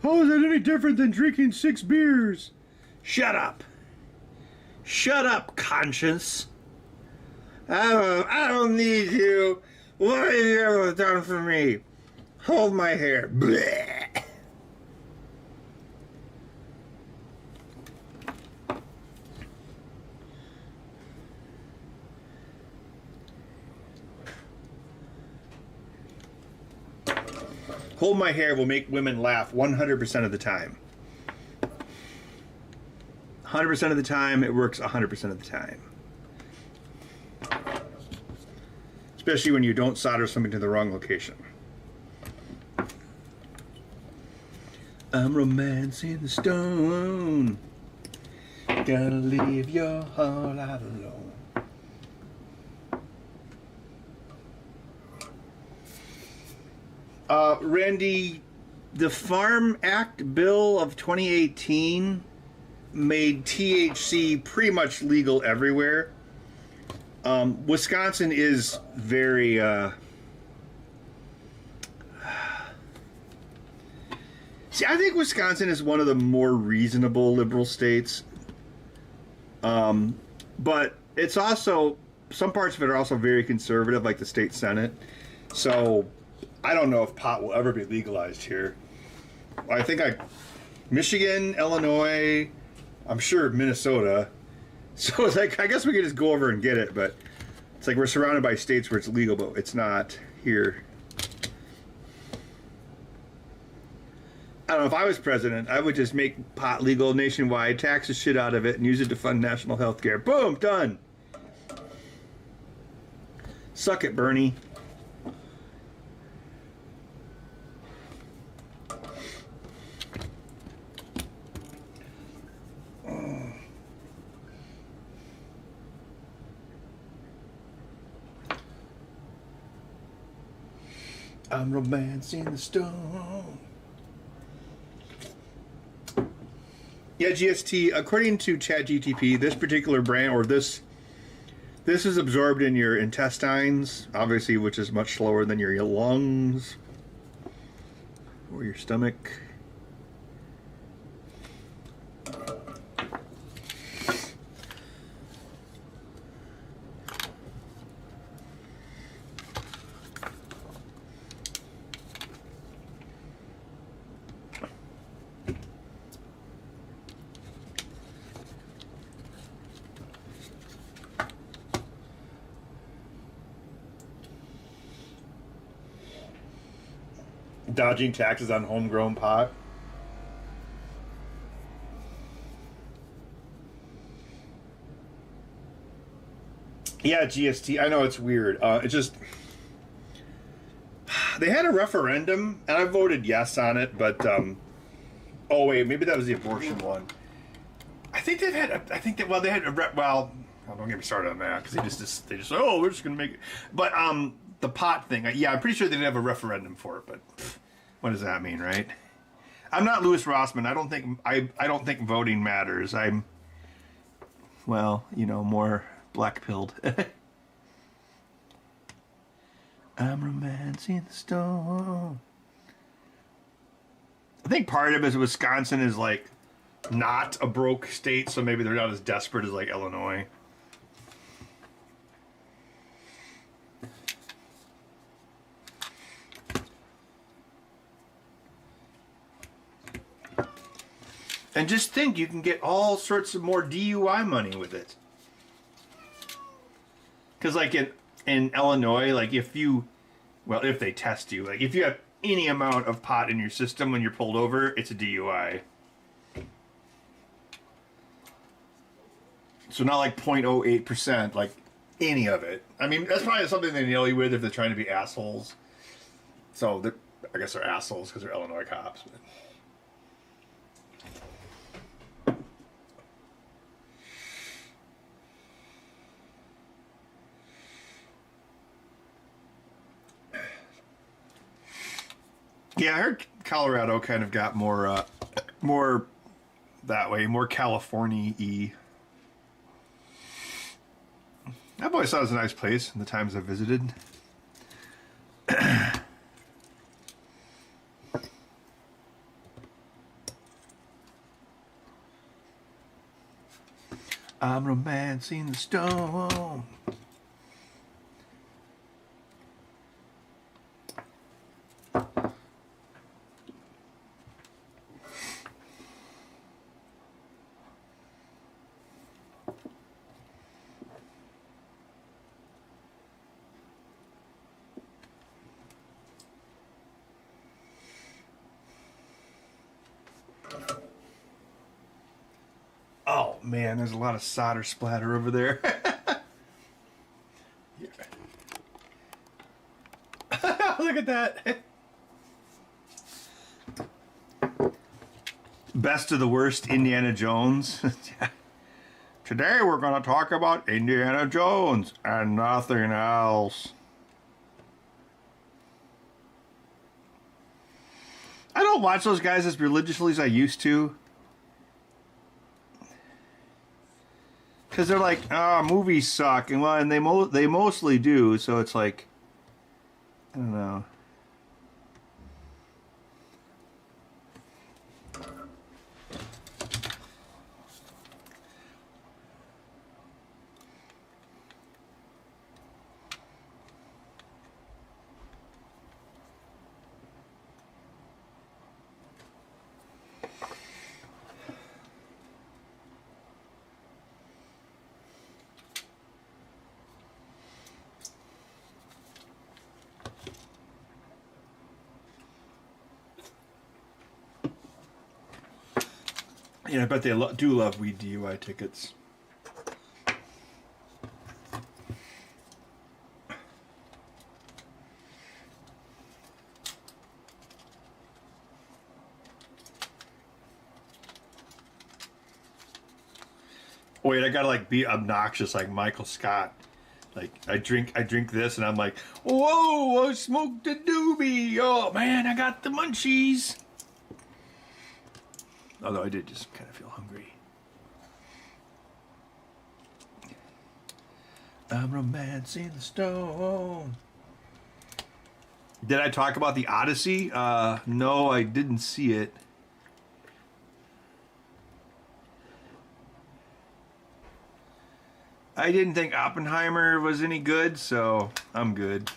How is that any different than drinking 6 beers? Shut up. Shut up, conscience. I don't need you. What have you ever done for me? Hold my hair. Blech. Hold my hair will make women laugh 100% of the time. 100% of the time, it works 100% of the time. Especially when you don't solder something to the wrong location. I'm romancing the stone. Gotta leave your heart out alone. Randy, the Farm Act bill of 2018 made THC pretty much legal everywhere. Wisconsin is very see, I think Wisconsin is one of the more reasonable liberal states, but it's also, some parts of it are also very conservative, like the state senate. So I don't know if pot will ever be legalized here. I think Michigan, Illinois, I'm sure Minnesota. So it's like, I guess we could just go over and get it, but it's like we're surrounded by states where it's legal, but it's not here. don't know, if I was president, I would just make pot legal nationwide, tax the shit out of it, and use it to fund national health care. Boom, done. Suck it, Bernie. I'm romancing the stone. Yeah, GST, according to ChatGTP, this particular brand, or this is absorbed in your intestines, obviously, which is much slower than your lungs or your stomach. Dodging taxes on homegrown pot. Yeah, GST. I know it's weird. It just they had a referendum, and I voted yes on it. But oh wait, maybe that was the abortion one. I think they've had. They had a well. Oh, don't get me started on that because they just oh, we're just gonna make it. But the pot thing. Yeah, I'm pretty sure they didn't have a referendum for it. But what does that mean, right? I'm not Louis Rossman. I don't think voting matters. I'm well, more black-pilled. I'm romancing the stone. I think part of it is Wisconsin is like not a broke state, so maybe they're not as desperate as like Illinois. And just think, you can get all sorts of more DUI money with it. Because like in Illinois, like if they test you, like if you have any amount of pot in your system when you're pulled over, it's a DUI. So not like 0.08%, like any of it. I mean, that's probably something they nail you with if they're trying to be assholes. So I guess they're assholes because they're Illinois cops. But. Yeah, I heard Colorado kind of got more that way, more California-y. I've always thought it was a nice place in the times I've visited. I'm romancing the stone. Oh man, there's a lot of solder splatter over there. Look at that. Best of the worst Indiana Jones. Today we're going to talk about Indiana Jones and nothing else. I don't watch those guys as religiously as I used to. Because they're like, movies suck. And they mostly do, so it's like, I don't know. Yeah, I bet they do love weed DUI tickets. Wait, I gotta like be obnoxious like Michael Scott. Like I drink this and I'm like, whoa, I smoked a doobie. Oh man, I got the munchies. Although I did just kind of feel hungry. I'm romancing the stone. Did I talk about the Odyssey? No, I didn't see it. I didn't think Oppenheimer was any good, so I'm good.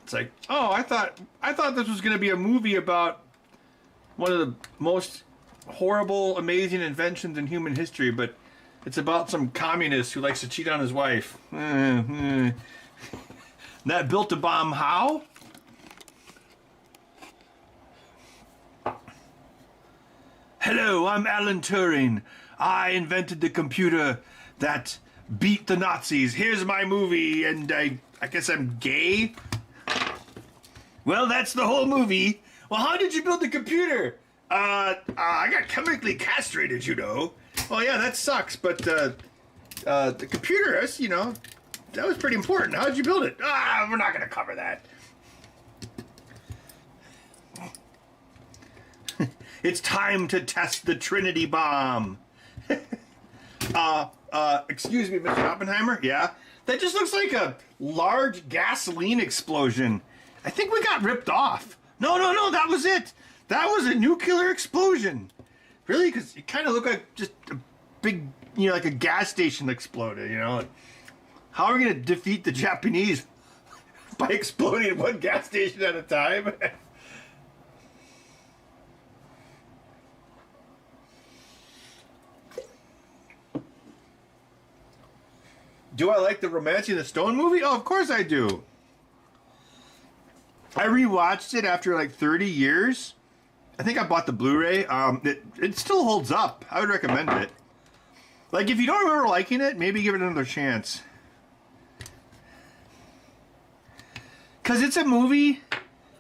It's like, oh, I thought this was going to be a movie about one of the most horrible, amazing inventions in human history, but it's about some communist who likes to cheat on his wife. That built a bomb how? Hello, I'm Alan Turing. I invented the computer that beat the Nazis. Here's my movie, and I guess I'm gay? Well, that's the whole movie. Well, how did you build the computer? I got chemically castrated, you know. Well, yeah, that sucks, but the computer, you know, that was pretty important. How did you build it? We're not going to cover that. It's time to test the Trinity bomb. Excuse me, Mr. Oppenheimer? Yeah? That just looks like a large gasoline explosion. I think we got ripped off. No, that was it. That was a nuclear explosion. Really? Because it kind of looked like just a big, you know, like a gas station exploded, you know? How are we going to defeat the Japanese? By exploding one gas station at a time? Do I like the Romancing the Stone movie? Oh, of course I do. I rewatched it after like 30 years. I think I bought the Blu-ray. It still holds up. I would recommend it. Like, if you don't remember liking it, maybe give it another chance. Because it's a movie,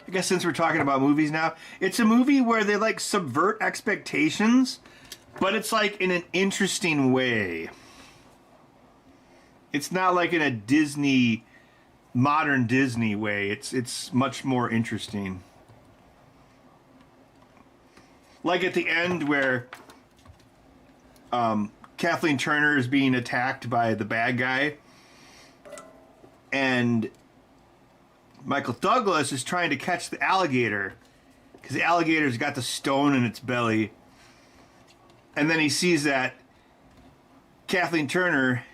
I guess since we're talking about movies now, it's a movie where they like subvert expectations, but it's like in an interesting way. It's not like in a Disney, modern Disney way. It's much more interesting. Like at the end where Kathleen Turner is being attacked by the bad guy, and Michael Douglas is trying to catch the alligator because the alligator's got the stone in its belly, and then he sees that Kathleen Turner,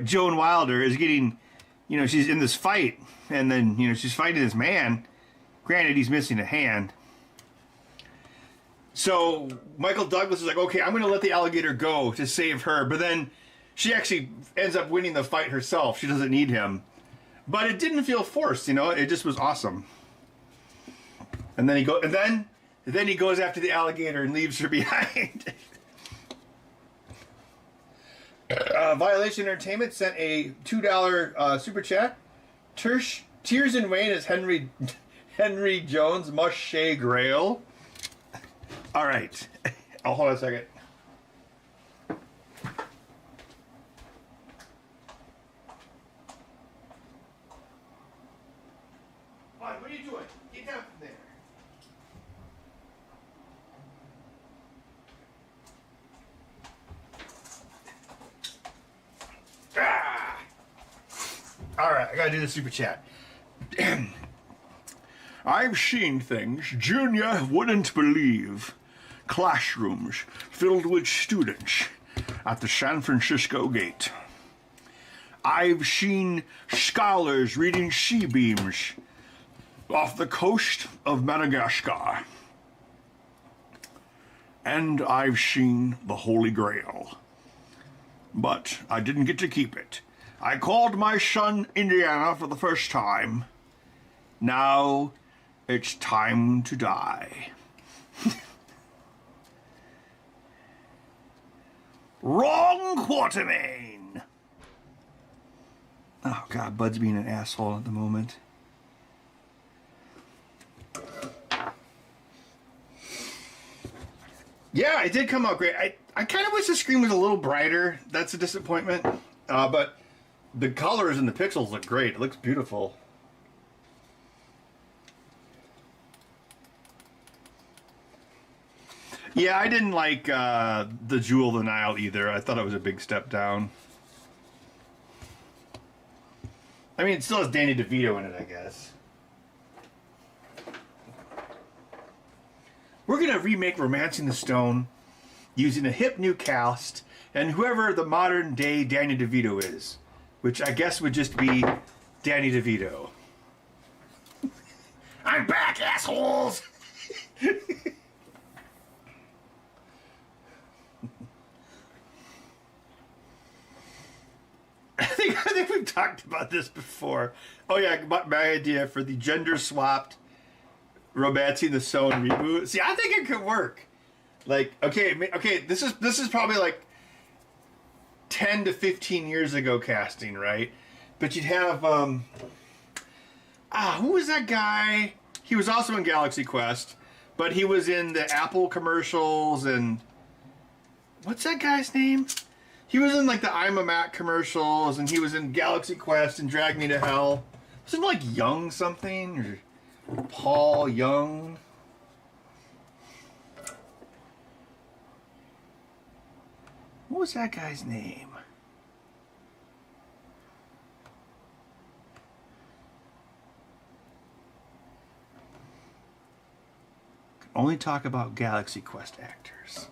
Joan Wilder is getting, you know, she's in this fight, and then, you know, she's fighting this man. Granted, he's missing a hand. So Michael Douglas is like, okay, I'm going to let the alligator go to save her, but then she actually ends up winning the fight herself. She doesn't need him. But it didn't feel forced, you know. It just was awesome. And then he goes after the alligator and leaves her behind. Violation Entertainment sent a $2 super chat. Tears in Rain is Henry Jones Mushay Grail. All right. I'll hold on a second. What are you doing? Get down from there. All right, I gotta do the super chat. I've seen things Junior wouldn't believe. Classrooms filled with students at the San Francisco Gate. I've seen scholars reading sea beams off the coast of Madagascar. And I've seen the Holy Grail. But I didn't get to keep it. I called my son Indiana for the first time. Now it's time to die. Wrong Quartermain. Oh God, Bud's being an asshole at the moment. Yeah, it did come out great. I kind of wish the screen was a little brighter. That's a disappointment. But the colors and the pixels look great. It looks beautiful. Yeah, I didn't like the Jewel of the Nile either. I thought it was a big step down. I mean, it still has Danny DeVito in it, I guess. We're going to remake Romancing the Stone using a hip new cast and whoever the modern day Danny DeVito is, which I guess would just be Danny DeVito. I'm back, assholes! I think we've talked about this before. Oh yeah, my idea for the gender swapped Romancing the Stone reboot. See, I think it could work. Like, okay, this is probably like 10 to 15 years ago casting, right? But you'd have who was that guy? He was also in Galaxy Quest, but he was in the Apple commercials and what's that guy's name? He was in like the I'm a Mac commercials, and he was in Galaxy Quest and Drag Me to Hell. Was it like Young something or Paul Young? What was that guy's name? Can only talk about Galaxy Quest actors.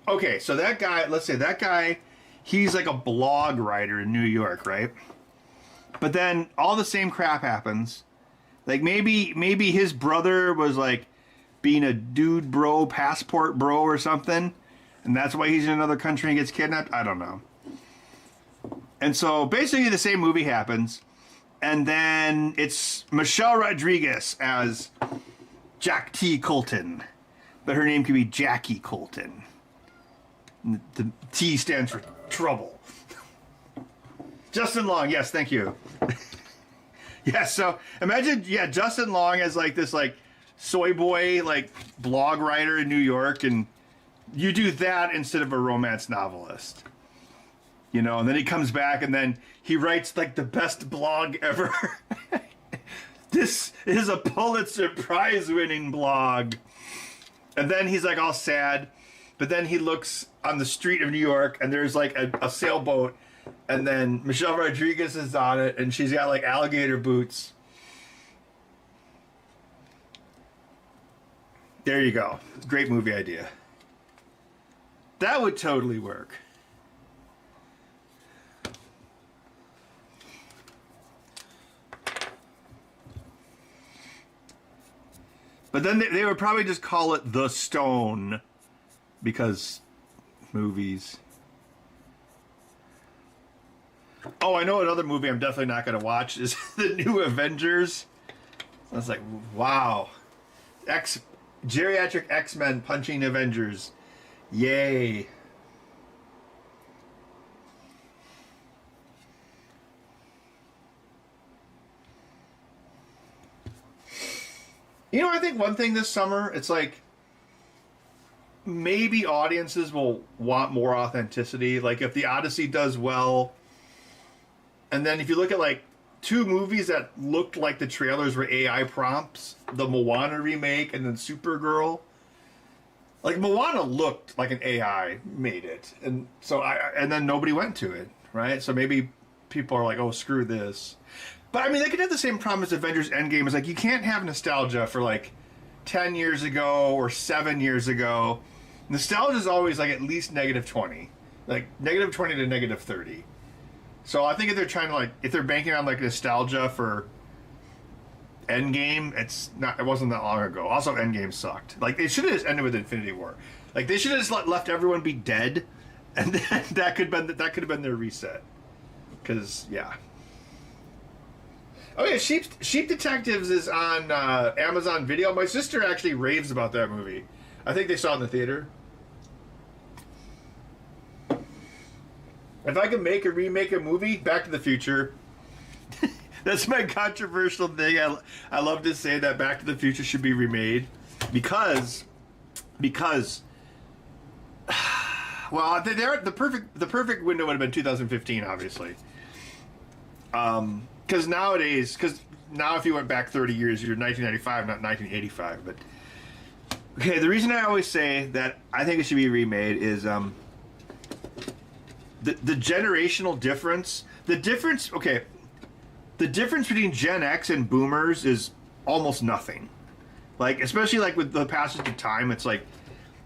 Okay, so that guy, let's say that guy, he's like a blog writer in New York, right? But then all the same crap happens. Like maybe his brother was like being a dude bro, passport bro or something, and that's why he's in another country and gets kidnapped. I don't know. And so basically the same movie happens, and then it's Michelle Rodriguez as Jack T. Colton, but her name could be Jackie Colton. The T stands for trouble. Justin Long, yes, thank you. Yeah, so imagine, Justin Long as like this like soy boy like blog writer in New York, and you do that instead of a romance novelist. You know, and then he comes back and then he writes like the best blog ever. This is a Pulitzer Prize winning blog. And then he's like all sad. But then he looks on the street of New York and there's like a sailboat, and then Michelle Rodriguez is on it and she's got like alligator boots. There you go. Great movie idea. That would totally work. But then they would probably just call it The Stone. Because movies. Oh, I know another movie I'm definitely not going to watch is the new Avengers. I was like, wow. Geriatric X-Men punching Avengers. Yay. You know, I think one thing this summer, it's like, maybe audiences will want more authenticity. Like if the Odyssey does well, and then if you look at like two movies that looked like the trailers were AI prompts, the Moana remake and then Supergirl. Like Moana looked like an AI made it, and so and then nobody went to it, right? So maybe people are like, oh, screw this. But I mean, they could have the same problem as Avengers Endgame. Is like you can't have nostalgia for like 10 years ago or 7 years ago. Nostalgia is always like at least -20, like -20 to -30. So I think if they're trying to like, if they're banking on like nostalgia for Endgame, it wasn't that long ago. Also, Endgame sucked. Like they should have just ended with Infinity War. Like they should have just left everyone be dead, and then that could have been their reset. Because yeah. Oh yeah, Sheep Detectives is on Amazon Video. My sister actually raves about that movie. I think they saw it in the theater. If I could remake a movie, Back to the Future. That's my controversial thing. I love to say that Back to the Future should be remade because well, the perfect window would have been 2015, obviously. Because now if you went back 30 years, you're 1995, not 1985. But okay, the reason I always say that I think it should be remade is the generational difference. The difference between Gen X and Boomers is almost nothing. Like, especially like with the passage of time, it's like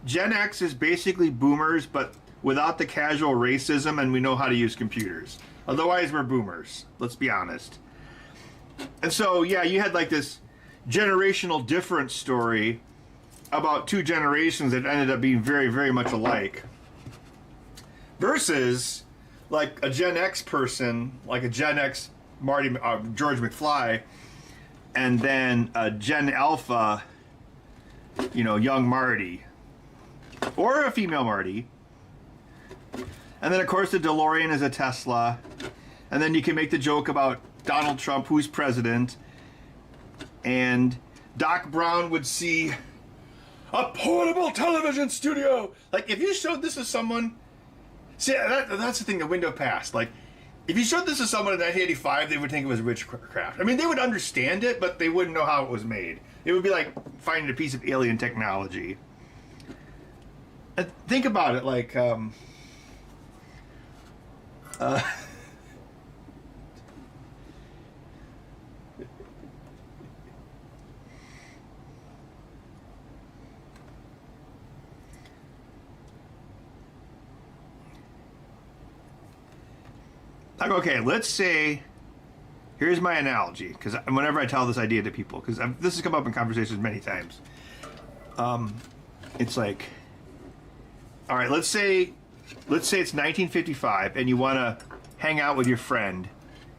Gen X is basically Boomers, but without the casual racism, and we know how to use computers. Otherwise, we're Boomers. Let's be honest. And so, yeah, you had like this generational difference story about two generations that ended up being very, very much alike. Versus, like a Gen X person, like a Gen X George McFly, and then a Gen Alpha, young Marty. Or a female Marty. And then, of course, the DeLorean is a Tesla. And then you can make the joke about Donald Trump, who's president. And Doc Brown would see a portable television studio. Like, if you showed this to someone... See, that's the thing, the window passed. Like, if you showed this to someone in 1985, they would think it was witchcraft. I mean, they would understand it, but they wouldn't know how it was made. It would be like finding a piece of alien technology. And think about it, like... okay, let's say, here's my analogy, because whenever I tell this idea to people, because this has come up in conversations many times, it's like, all right, let's say it's 1955, and you want to hang out with your friend.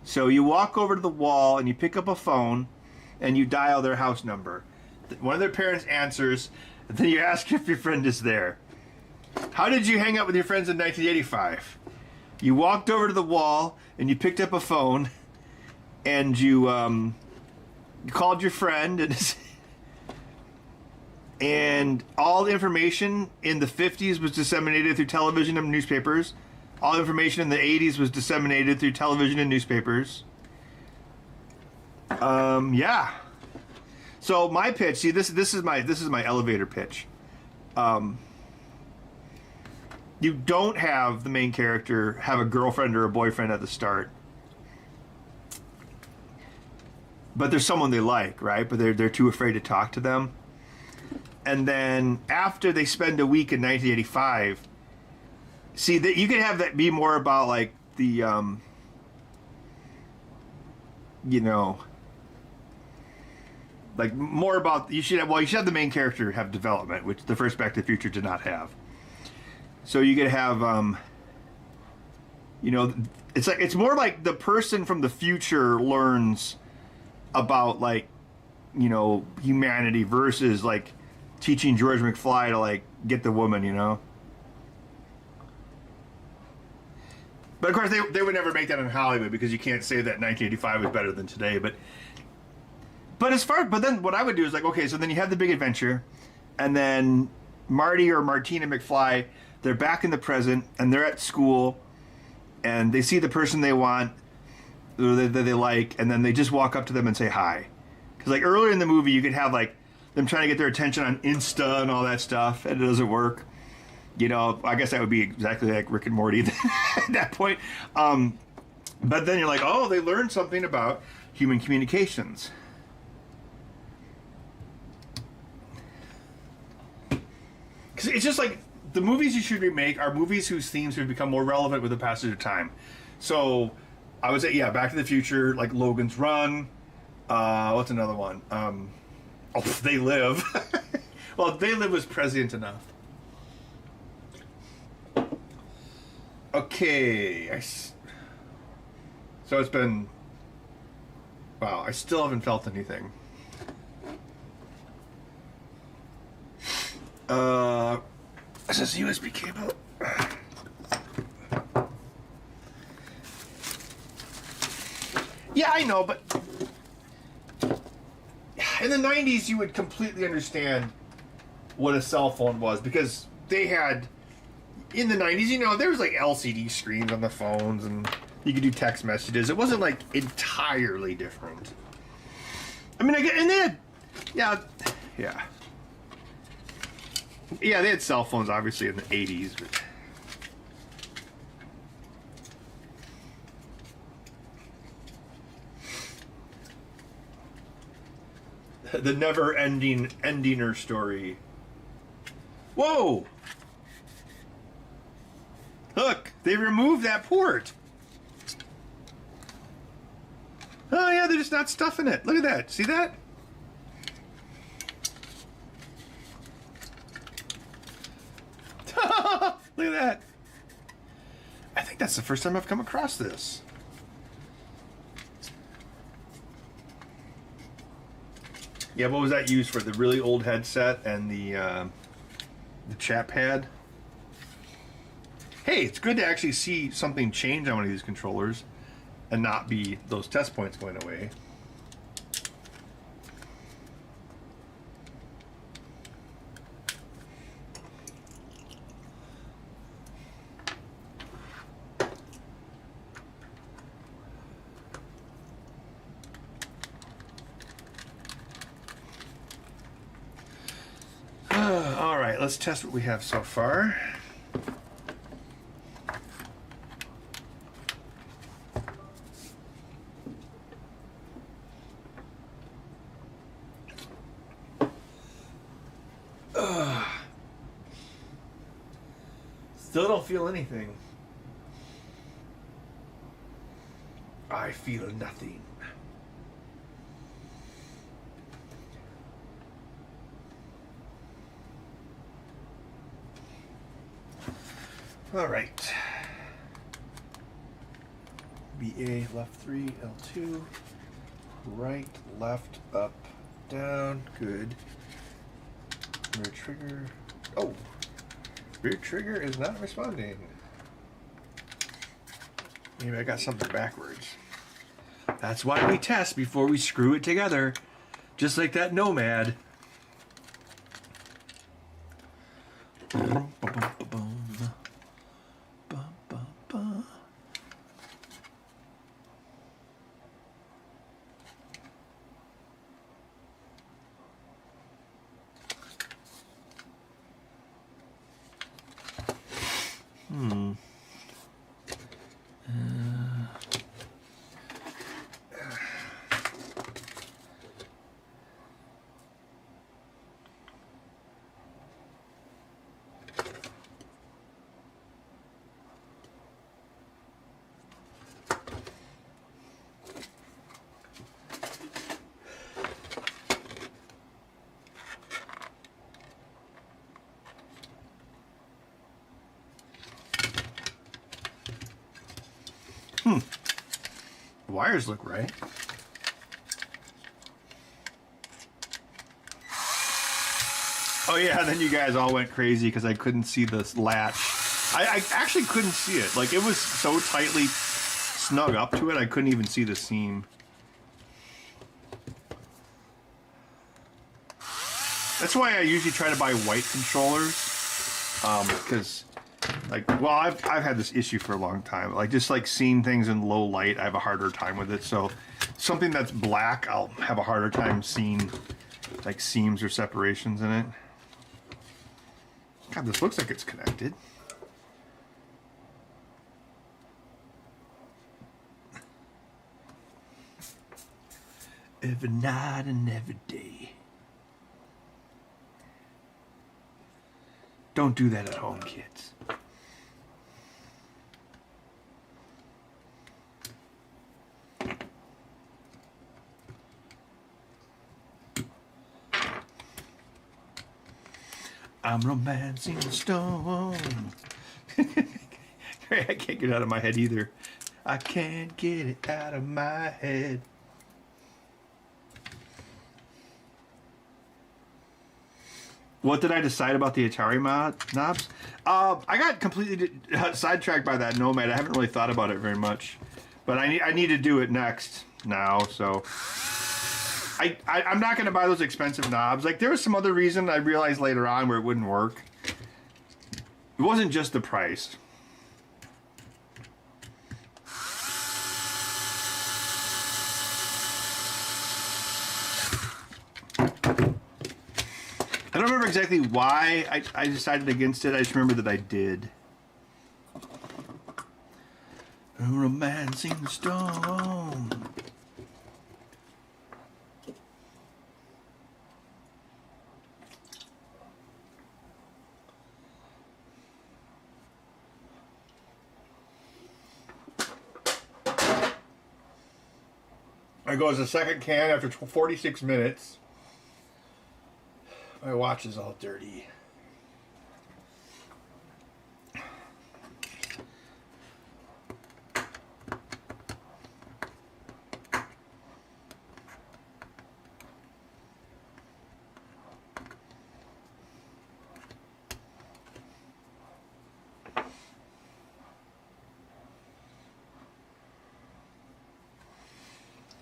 So you walk over to the wall, and you pick up a phone, and you dial their house number. One of their parents answers, and then you ask if your friend is there. How did you hang out with your friends in 1985? You walked over to the wall, and you picked up a phone, and you called your friend, and all the information in the 50s was disseminated through television and newspapers. All information in the 80s was disseminated through television and newspapers. Yeah. So my pitch, see, this is my elevator pitch. You don't have the main character have a girlfriend or a boyfriend at the start, but there's someone they like, right? But they're too afraid to talk to them. And then after they spend a week in 1985, see that you can have that be more about like the like more about you should have the main character have development, which the first Back to the Future did not have. So you could have it's more like the person from the future learns about like humanity versus like teaching George McFly to like get the woman, But of course they would never make that in Hollywood because you can't say that 1985 was better than today. But then what I would do is like, okay, so then you have the big adventure, and then Marty or Martina McFly, they're back in the present, and they're at school, and they see the person they want, or that they like, and then they just walk up to them and say hi. Because like earlier in the movie, you could have like them trying to get their attention on Insta and all that stuff, and it doesn't work. I guess that would be exactly like Rick and Morty at that point. But then you're like, oh, they learned something about human communications. Because it's just like, the movies you should remake are movies whose themes have become more relevant with the passage of time. So, I would say, yeah, Back to the Future, like Logan's Run. What's another one? They Live. Well, They Live was prescient enough. Okay. So it's been Wow, I still haven't felt anything. This is a USB cable. Yeah, I know, but in the 90s you would completely understand what a cell phone was, because they had, in the 90s, you know, there was like LCD screens on the phones and you could do text messages. It wasn't like entirely different. I mean, and they had, yeah, they had cell phones obviously in the 80s, but the never-ending endinger story. Whoa! Look, they removed that port. Oh yeah, they're just not stuffing it. Look at that. See that? Look at that. I think that's the first time I've come across this. Yeah, what was that used for? The really old headset and the chat pad? Hey, it's good to actually see something change on one of these controllers and not be those test points going away. All right, let's test what we have so far. Still don't feel anything. I feel nothing. All right. BA left 3, L2, right, left, up, down. Good. Rear trigger. Oh, rear trigger is not responding. Maybe I got something backwards. That's why we test before we screw it together, just like that Nomad. The wires look right. Oh yeah, and then you guys all went crazy because I couldn't see this latch. I actually couldn't see it. Like, it was so tightly snug up to it, I couldn't even see the seam. That's why I usually try to buy white controllers. Because, like, well, I've had this issue for a long time. Like, just like seeing things in low light, I have a harder time with it. So something that's black, I'll have a harder time seeing like seams or separations in it. God, this looks like it's connected. Every night and every day. Don't do that at home, kids. I'm romancing the stone. I can't get it out of my head either. I can't get it out of my head. What did I decide about the Atari knobs? I got completely sidetracked by that Nomad. I haven't really thought about it very much, but I need to do it next now. So I'm not going to buy those expensive knobs. Like, there was some other reason I realized later on where it wouldn't work. It wasn't just the price. I don't remember exactly why I decided against it. I just remember that I did. Romancing the Stone. I goes the second can after 46 minutes. My watch is all dirty.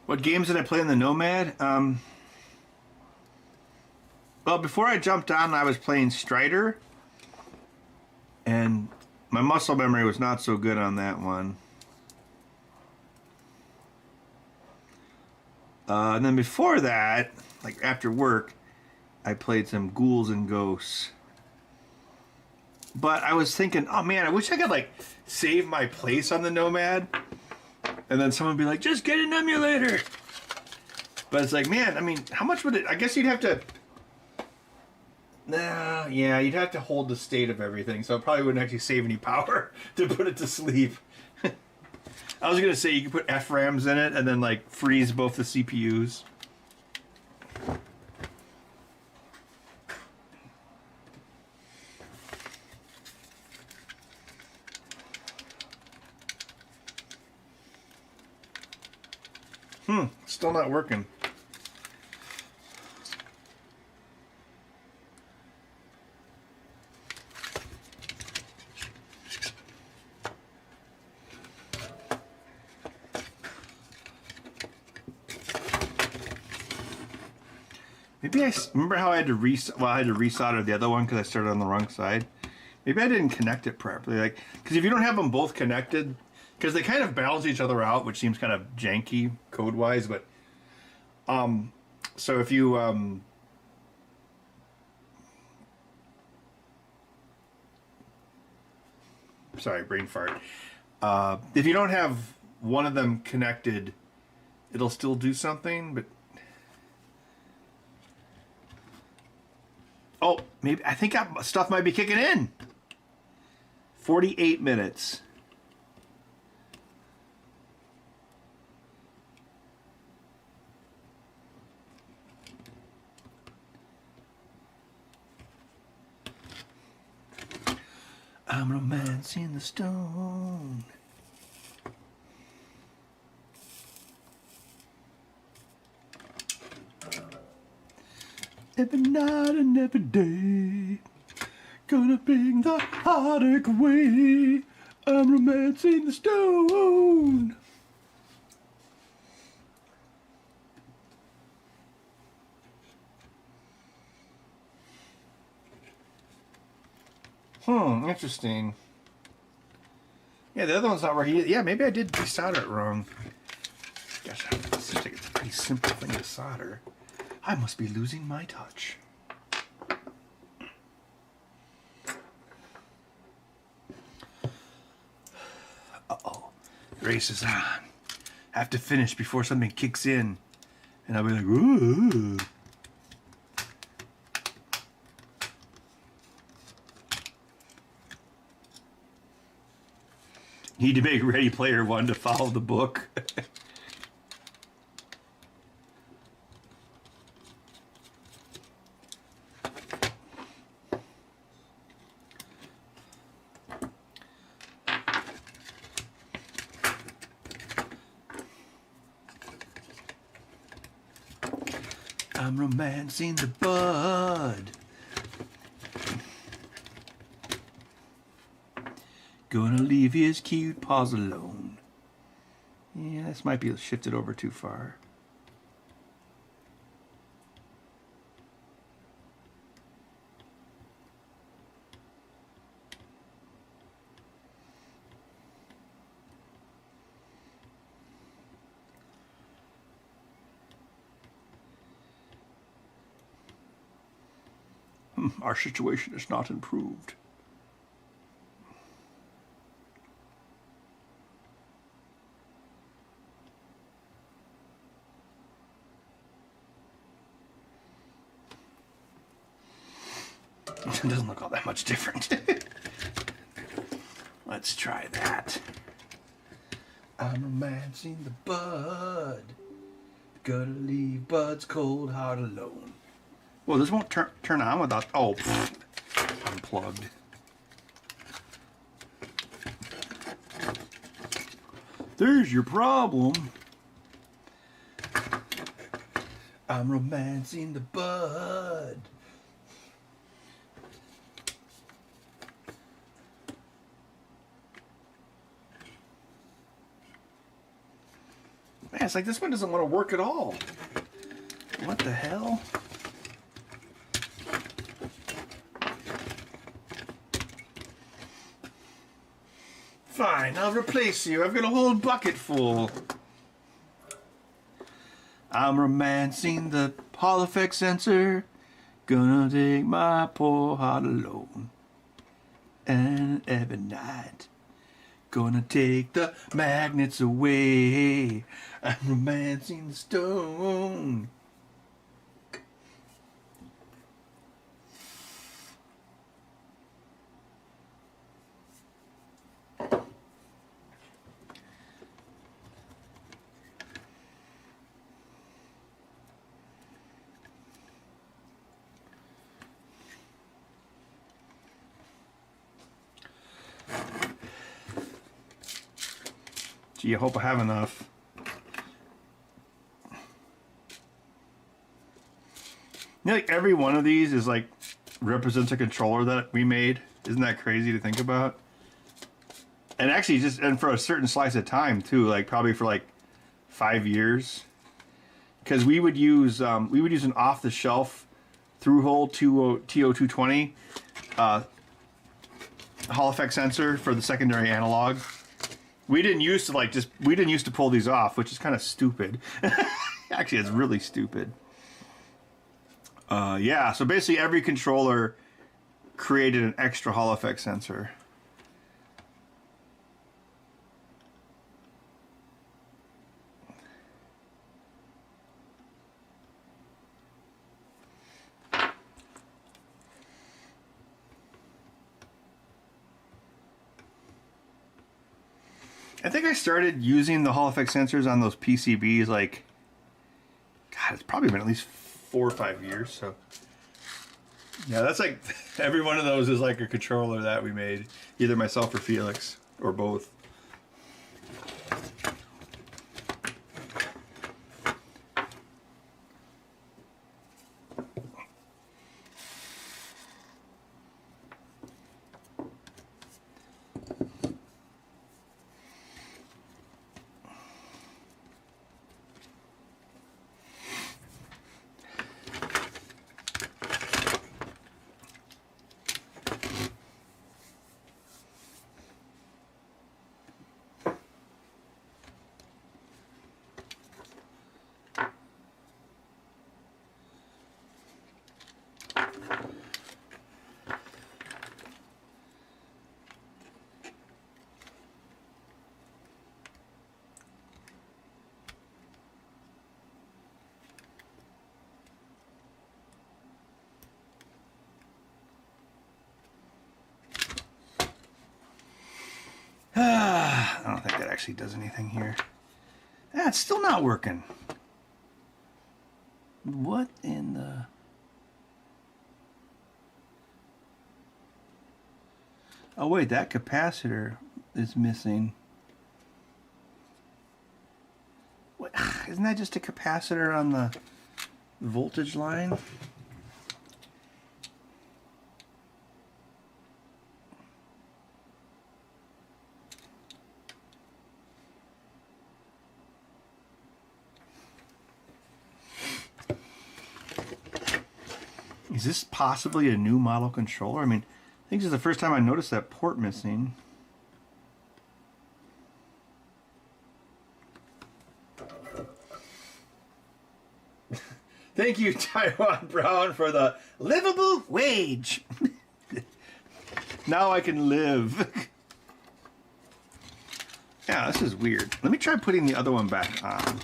What games did I play in the Nomad? Well, before I jumped on, I was playing Strider, and my muscle memory was not so good on that one. And then before that, like after work, I played some Ghouls and Ghosts. But I was thinking, oh man, I wish I could like save my place on the Nomad, and then someone would be like, just get an emulator. But it's like, man, I mean, how much would it? I guess you'd have to. Nah, yeah, you'd have to hold the state of everything, so it probably wouldn't actually save any power to put it to sleep. I was gonna say you could put FRAMs in it and then like freeze both the CPUs. Still not working. Maybe I remember how I had to resolder the other one because I started on the wrong side. Maybe I didn't connect it properly, like because if you don't have them both connected, because they kind of balance each other out, which seems kind of janky code wise, but so if you sorry, brain fart. If you don't have one of them connected, it'll still do something, but oh, maybe I think stuff might be kicking in. 48 minutes. I'm romancing the stone. Every night and every day, gonna bring the heartache away. I'm romancing the stone. Interesting. Yeah, the other one's not working. Yeah, maybe I did desolder it wrong. Gosh, it seems like it's a pretty simple thing to solder. I must be losing my touch. Uh-oh. The race is on. I have to finish before something kicks in. And I'll be like, ooh. Need to make Ready Player One to follow the book. I'm romancing the bud. Gonna leave his cute paws alone. Yeah, this might be shifted over too far. Our situation is not improved. It doesn't look all that much different. Let's try that. I'm romancing the bud. Gotta leave Bud's cold heart alone. Well, this won't turn on without... Oh, unplugged. There's your problem. I'm romancing the bud. Man, it's like this one doesn't want to work at all. What the hell? Fine, I'll replace you. I've got a whole bucket full. I'm romancing the Hall effect sensor. Gonna take my poor heart alone. And every night, gonna take the magnets away. I'm romancing the stone. Gee, I hope I have enough. You know, like every one of these is like represents a controller that we made. Isn't that crazy to think about? And actually, and for a certain slice of time too, like probably for like 5 years, because we would use an off-the-shelf through-hole TO220 Hall effect sensor for the secondary analog. We didn't used to pull these off, which is kind of stupid. Actually, it's really stupid. Yeah, so basically every controller created an extra Hall effect sensor. I think I started using the Hall effect sensors on those PCBs like, God, it's probably been at least 4 or 5 years. So yeah, that's like every one of those is like a controller that we made, either myself or Felix or both. I don't think that actually does anything here. Yeah, it's still not working. What in the... Oh wait, that capacitor is missing. What? Isn't that just a capacitor on the voltage line? Is this possibly a new model controller? I mean, I think this is the first time I noticed that port missing. Thank you, Taiwan Brown, for the livable wage. Now I can live. Yeah, this is weird. Let me try putting the other one back on.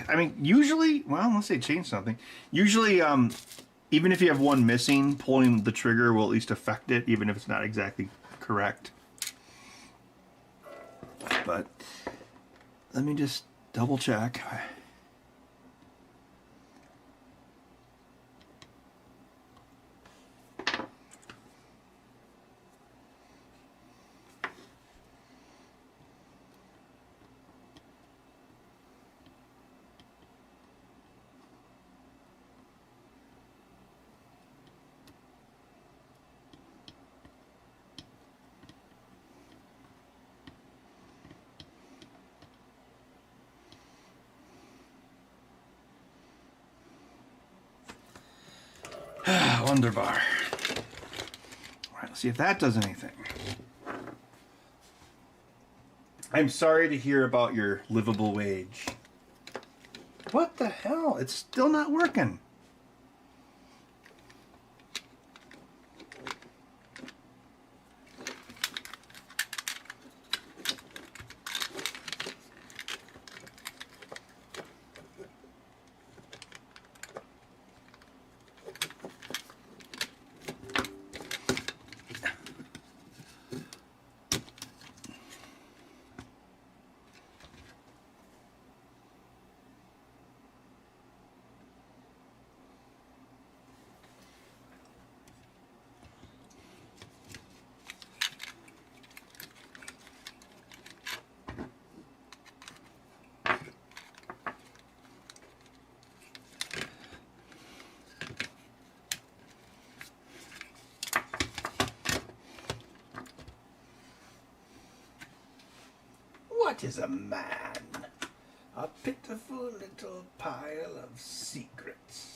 I mean, usually, well, unless they change something. Usually, even if you have one missing, pulling the trigger will at least affect it, even if it's not exactly correct. But let me just double check. Wonderbar. All right, let's see if that does anything. I'm sorry to hear about your livable wage. What the hell? It's still not working. What is a man? A pitiful little pile of secrets.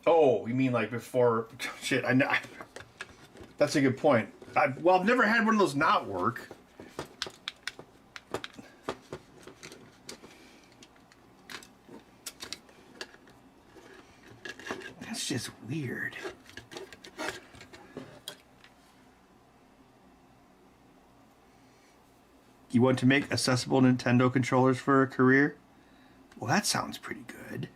Oh, you mean like before? Shit, I know. That's a good point. Well, I've never had one of those not work. That's just weird. You want to make accessible Nintendo controllers for a career? Well, that sounds pretty good.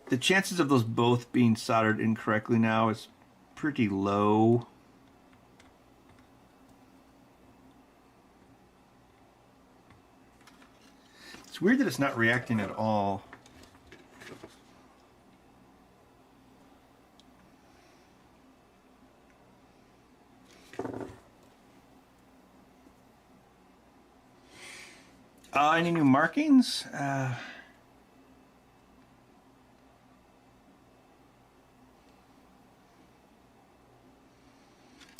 The chances of those both being soldered incorrectly now is pretty low. It's weird that it's not reacting at all. Any new markings?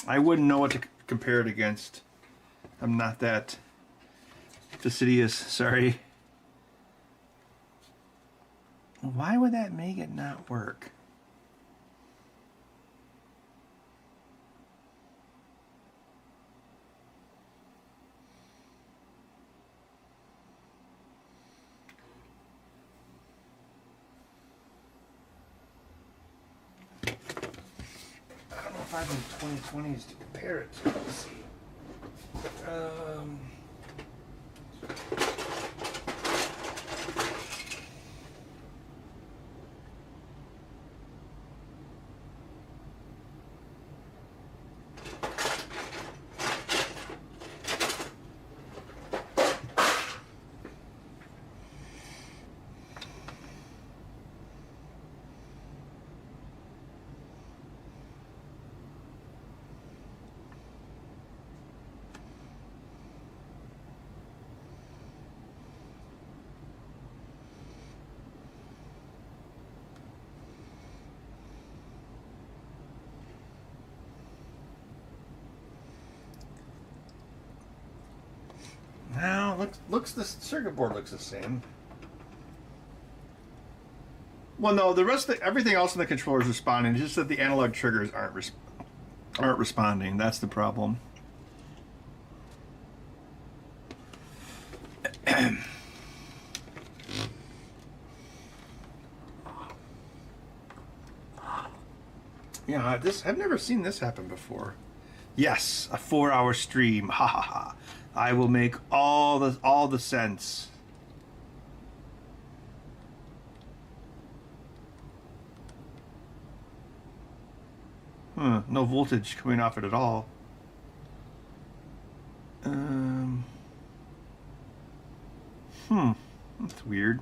I wouldn't know what to compare it against. I'm not that fastidious, sorry. Why would that make it not work? I don't know if I have any 2020s to compare it to. Let's see. looks the circuit board looks the same. Well, no, the rest of everything else in the controller is responding. It's just that the analog triggers aren't responding. That's the problem. Yeah, I've never seen this happen before. Yes, a 4-hour stream. Ha ha ha. I will make all the sense. No voltage coming off it at all. That's weird.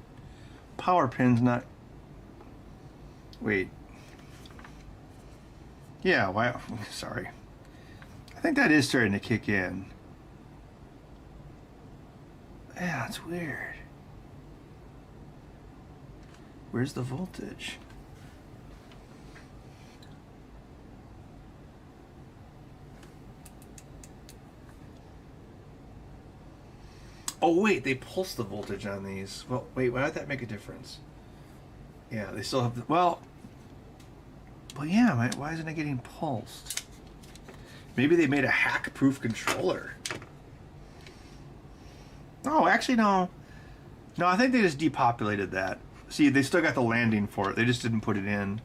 Power pin's not. Wait. Yeah, why? Sorry. I think that is starting to kick in. Yeah, that's weird. Where's the voltage? Oh wait, they pulse the voltage on these. Well, wait, why would that make a difference? Yeah, they still have the, well, yeah, why isn't it getting pulsed? Maybe they made a hack-proof controller. Oh, actually, no. No, I think they just depopulated that. See, they still got the landing for it. They just didn't put it in.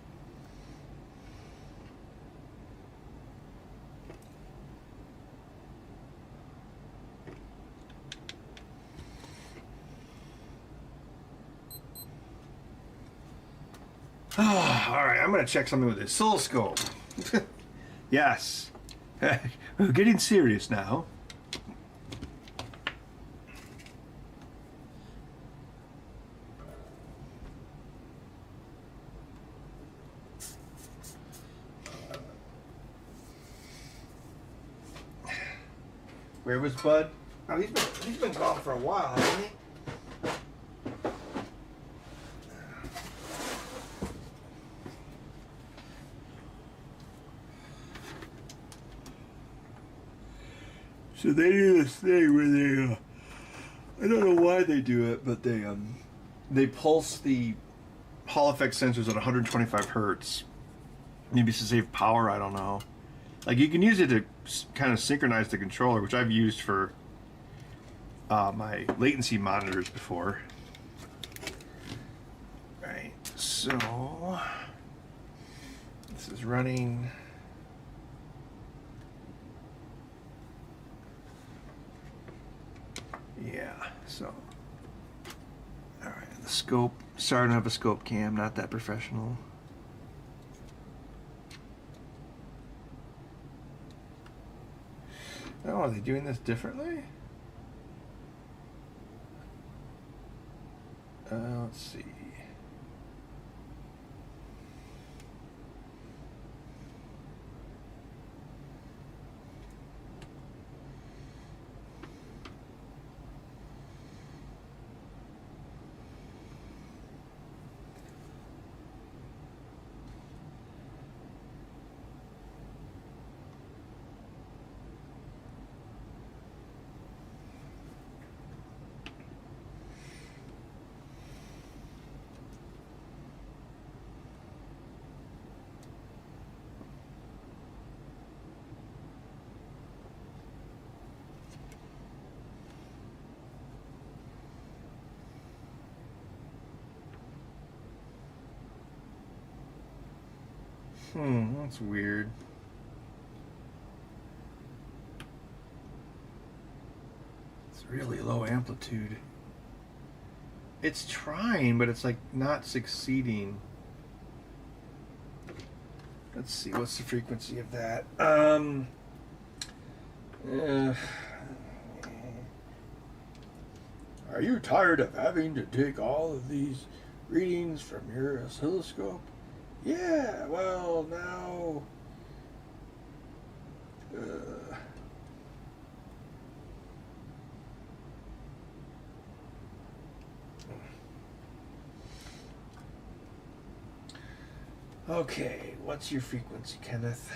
Oh, all right, I'm going to check something with this oscilloscope. Yes. We're getting serious now. Where was Bud? Oh, he's been gone for a while, hasn't he? So they do this thing where they, I don't know why they do it, but they pulse the Hall effect sensors at 125 hertz. Maybe to save power, I don't know. Like you can use it to kind of synchronize the controller, which I've used for my latency monitors before. Right, so this is running. Yeah, so, all right, the scope, sorry I don't have a scope cam, not that professional. Oh, are they doing this differently? Let's see. That's weird. It's really low amplitude. It's trying, but it's like not succeeding. Let's see, what's the frequency of that? Are you tired of having to take all of these readings from your oscilloscope? Yeah, well, now... Okay, what's your frequency, Kenneth?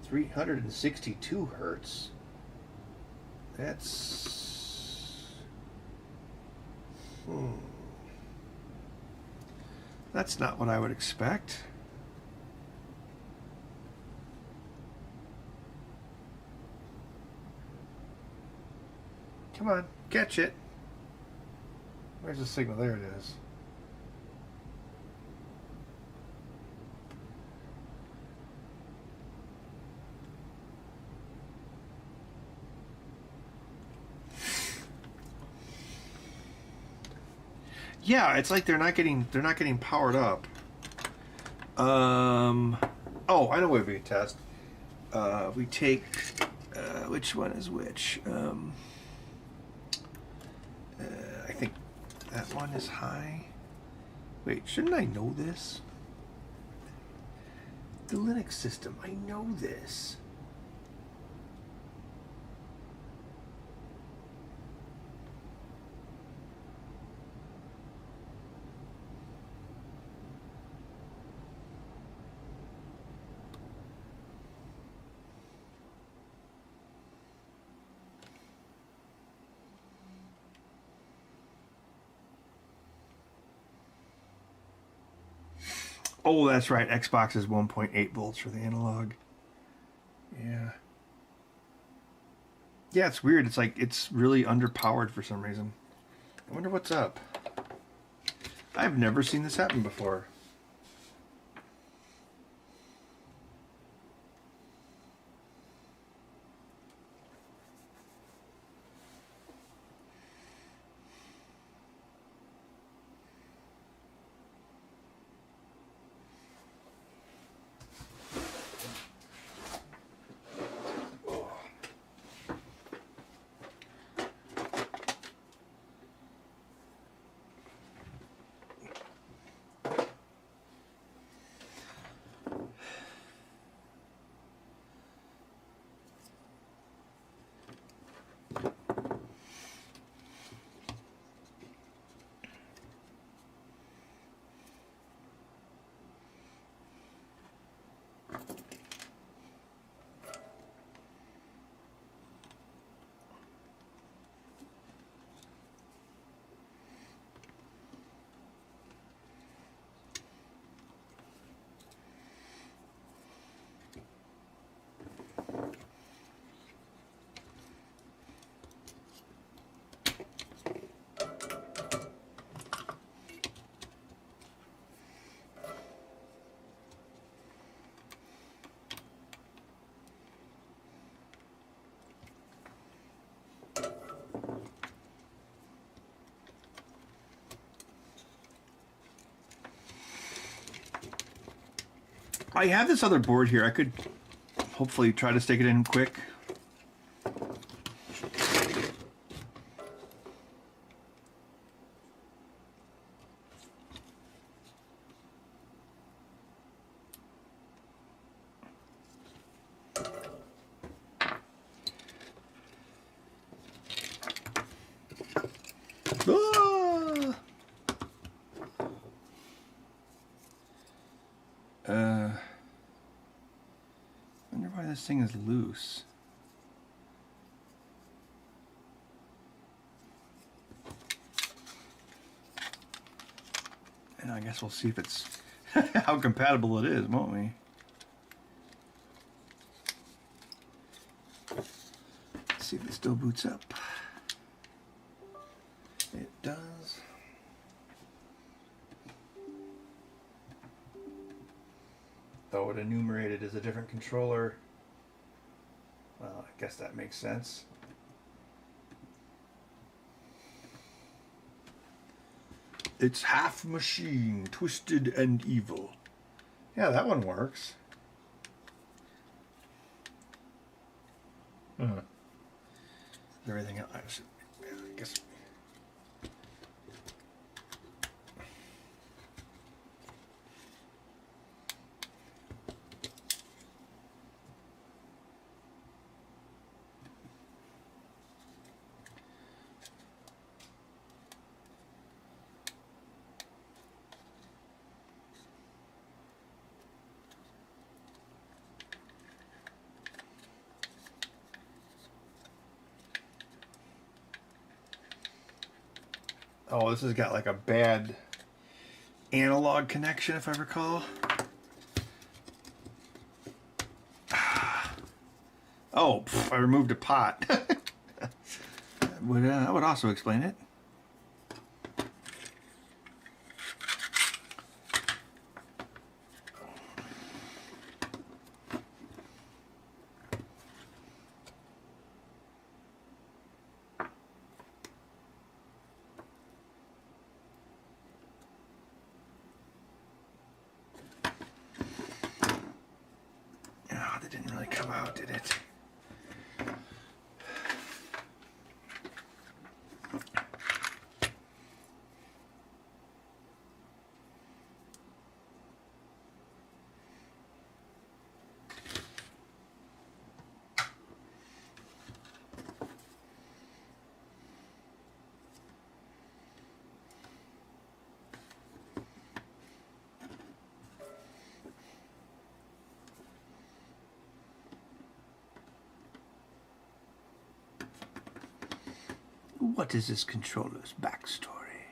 362 hertz. That's... That's not what I would expect. Come on, catch it. Where's the signal? There it is. Yeah, it's like they're not getting powered up. Oh, I know what we can test. We take which one is which? I think that one is high. Wait, shouldn't I know this? The Linux system, I know this. Oh, that's right. Xbox is 1.8 volts for the analog. Yeah. Yeah, it's weird. It's like it's really underpowered for some reason. I wonder what's up. I've never seen this happen before. I have this other board here. I could hopefully try to stick it in quick. Wonder why this thing is loose. And I guess we'll see if it's how compatible it is, won't we? Let's see if it still boots up. It does. Though it enumerated as a different controller. Well, I guess that makes sense. It's half machine, twisted and evil. Yeah, that one works. Everything else, I guess. Oh, this has got like a bad analog connection, if I recall. Oh, I removed a pot. That would also explain it. Oh, that didn't really come out, did it? What is this controller's backstory?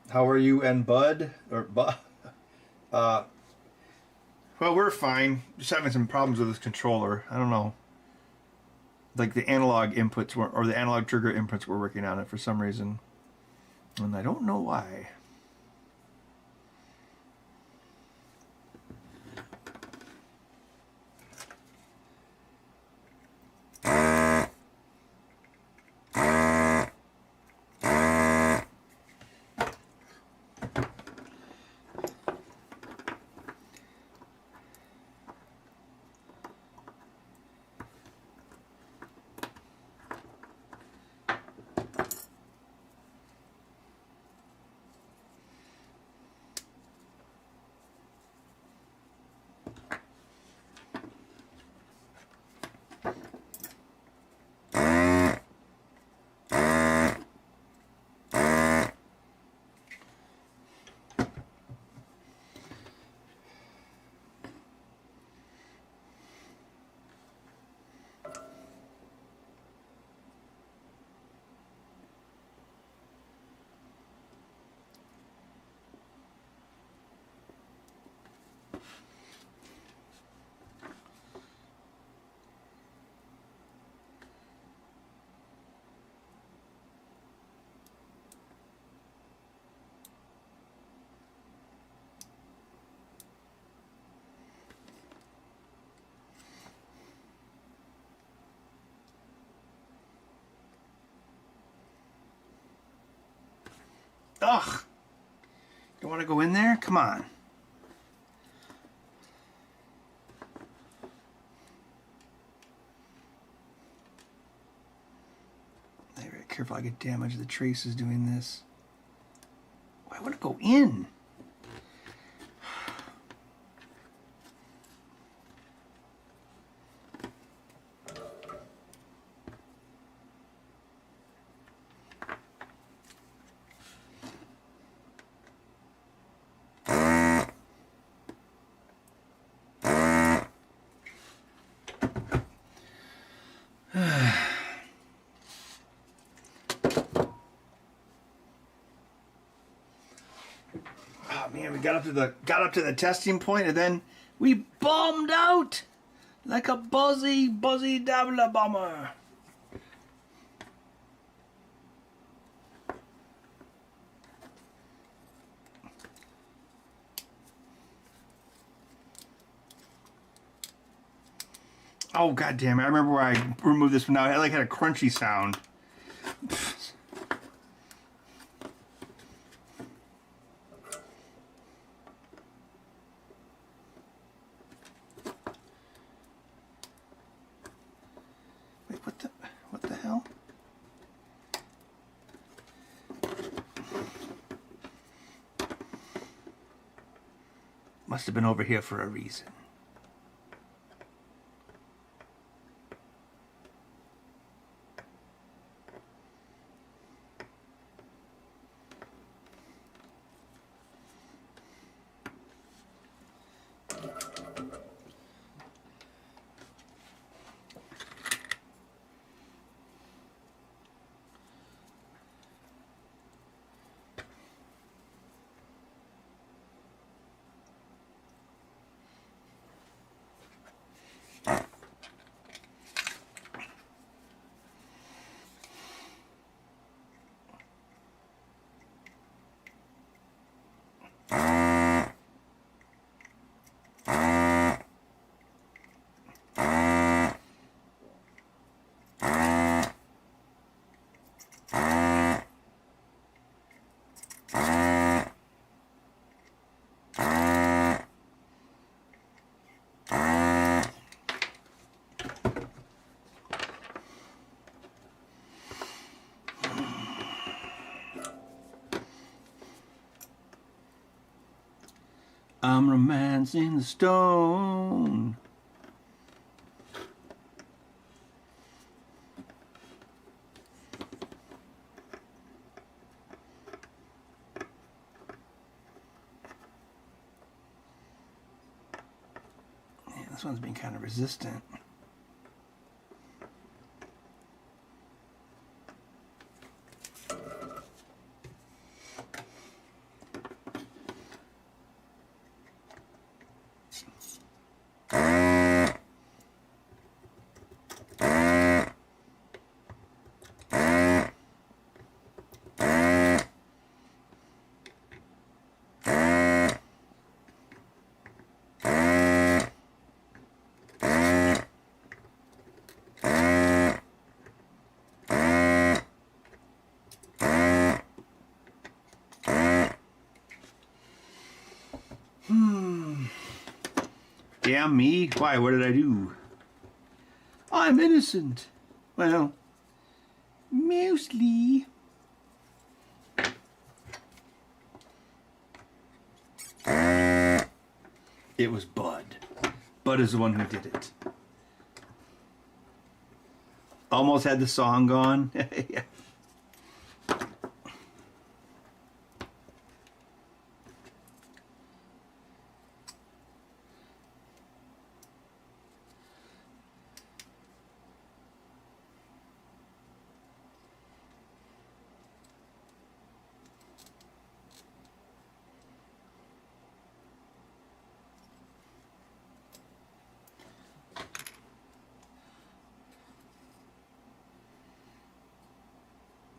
How are you and Bud? Or Bud? Well, we're fine. Just having some problems with this controller. I don't know. Like the analog inputs were, or the analog trigger inputs were working on it for some reason. And I don't know why. Ugh! You want to go in there? Come on. Be very careful. I get damage the traces doing this. Oh, I want to go in. Oh man, we got up to the testing point and then we bombed out like a buzzy dabbler bomber. Oh god damn it! I remember where I removed this one. Now it like had a crunchy sound. Wait, what the hell? Must have been over here for a reason. I'm romancing the stone. Yeah, this one's been kind of resistant. Damn me. Why? What did I do? I'm innocent. Well, mostly. It was Bud. Bud is the one who did it. Almost had the song gone. Yeah.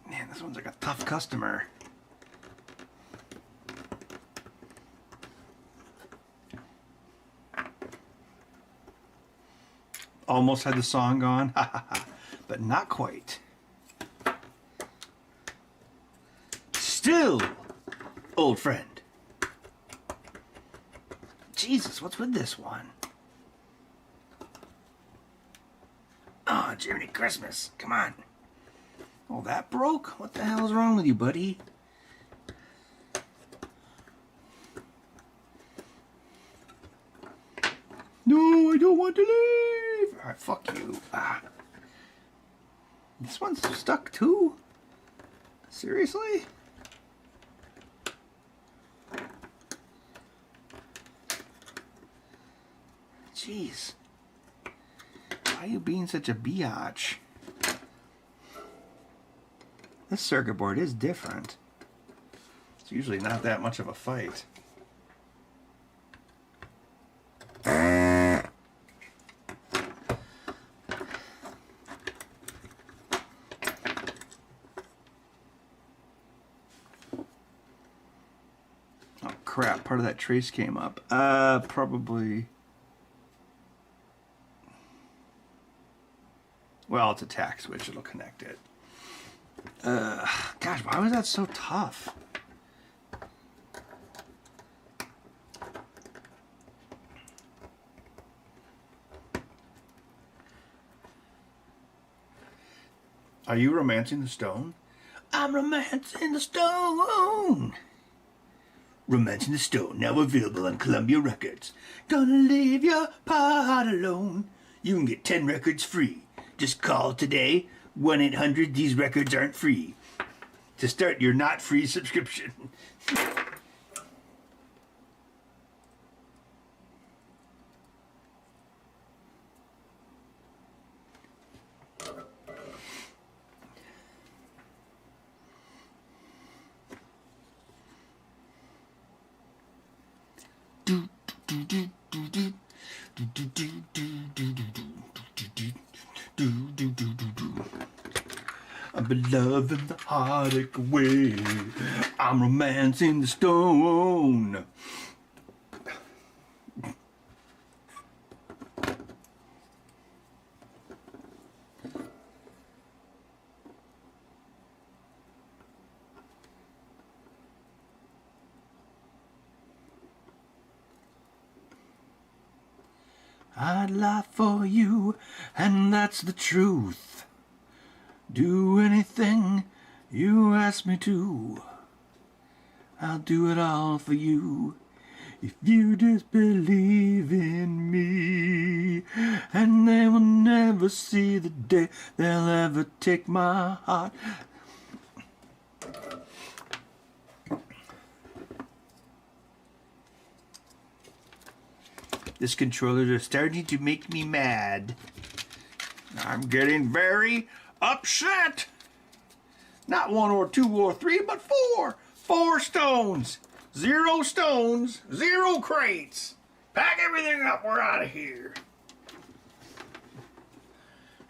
Man, this one's like a tough customer. Almost had the song gone, but not quite. Still, old friend. Jesus, what's with this one? Oh, Jiminy Christmas, come on. Oh, that broke? What the hell's wrong with you, buddy? No, I don't want to leave. All right, fuck you. Ah. This one's stuck too? Seriously? Jeez. Why are you being such a biatch? This circuit board is different. It's usually not that much of a fight. Oh crap, part of that trace came up. Probably... Well, it's a tack switch, it'll connect it. Gosh, why was that so tough? Are you romancing the stone? I'm romancing the stone. Romancing the Stone, now available on Columbia Records. Gonna leave your part alone. You can get 10 records free. Just call today, 1-800 these records aren't free, to start your not free subscription. I've been loving the heartache away. I'm romancing the stone. I'd lie for you, and that's the truth. Do anything you ask me to. I'll do it all for you. if you just believe in me. And they will never see the day they'll ever take my heart. This controller is starting to make me mad. I'm getting very upset. Not 1 or 2 or 3, but 4. 4 stones. 0 stones. 0 crates. Pack everything up. We're out of here.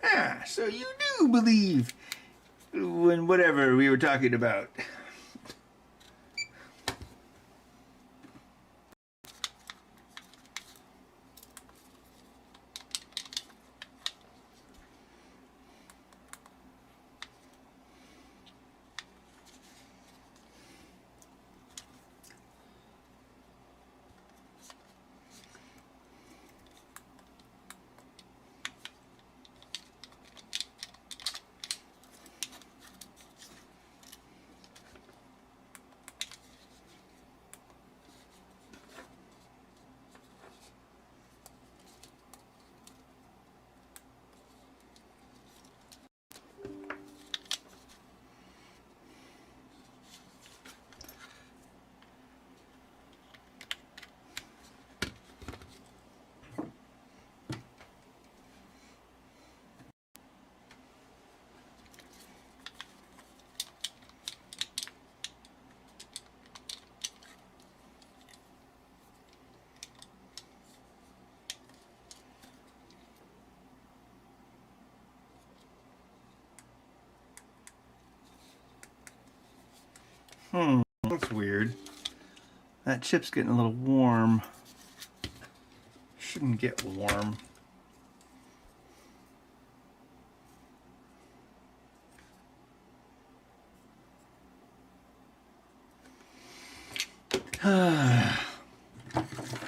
Ah, so you do believe in whatever we were talking about. That's weird. That chip's getting a little warm. Shouldn't get warm.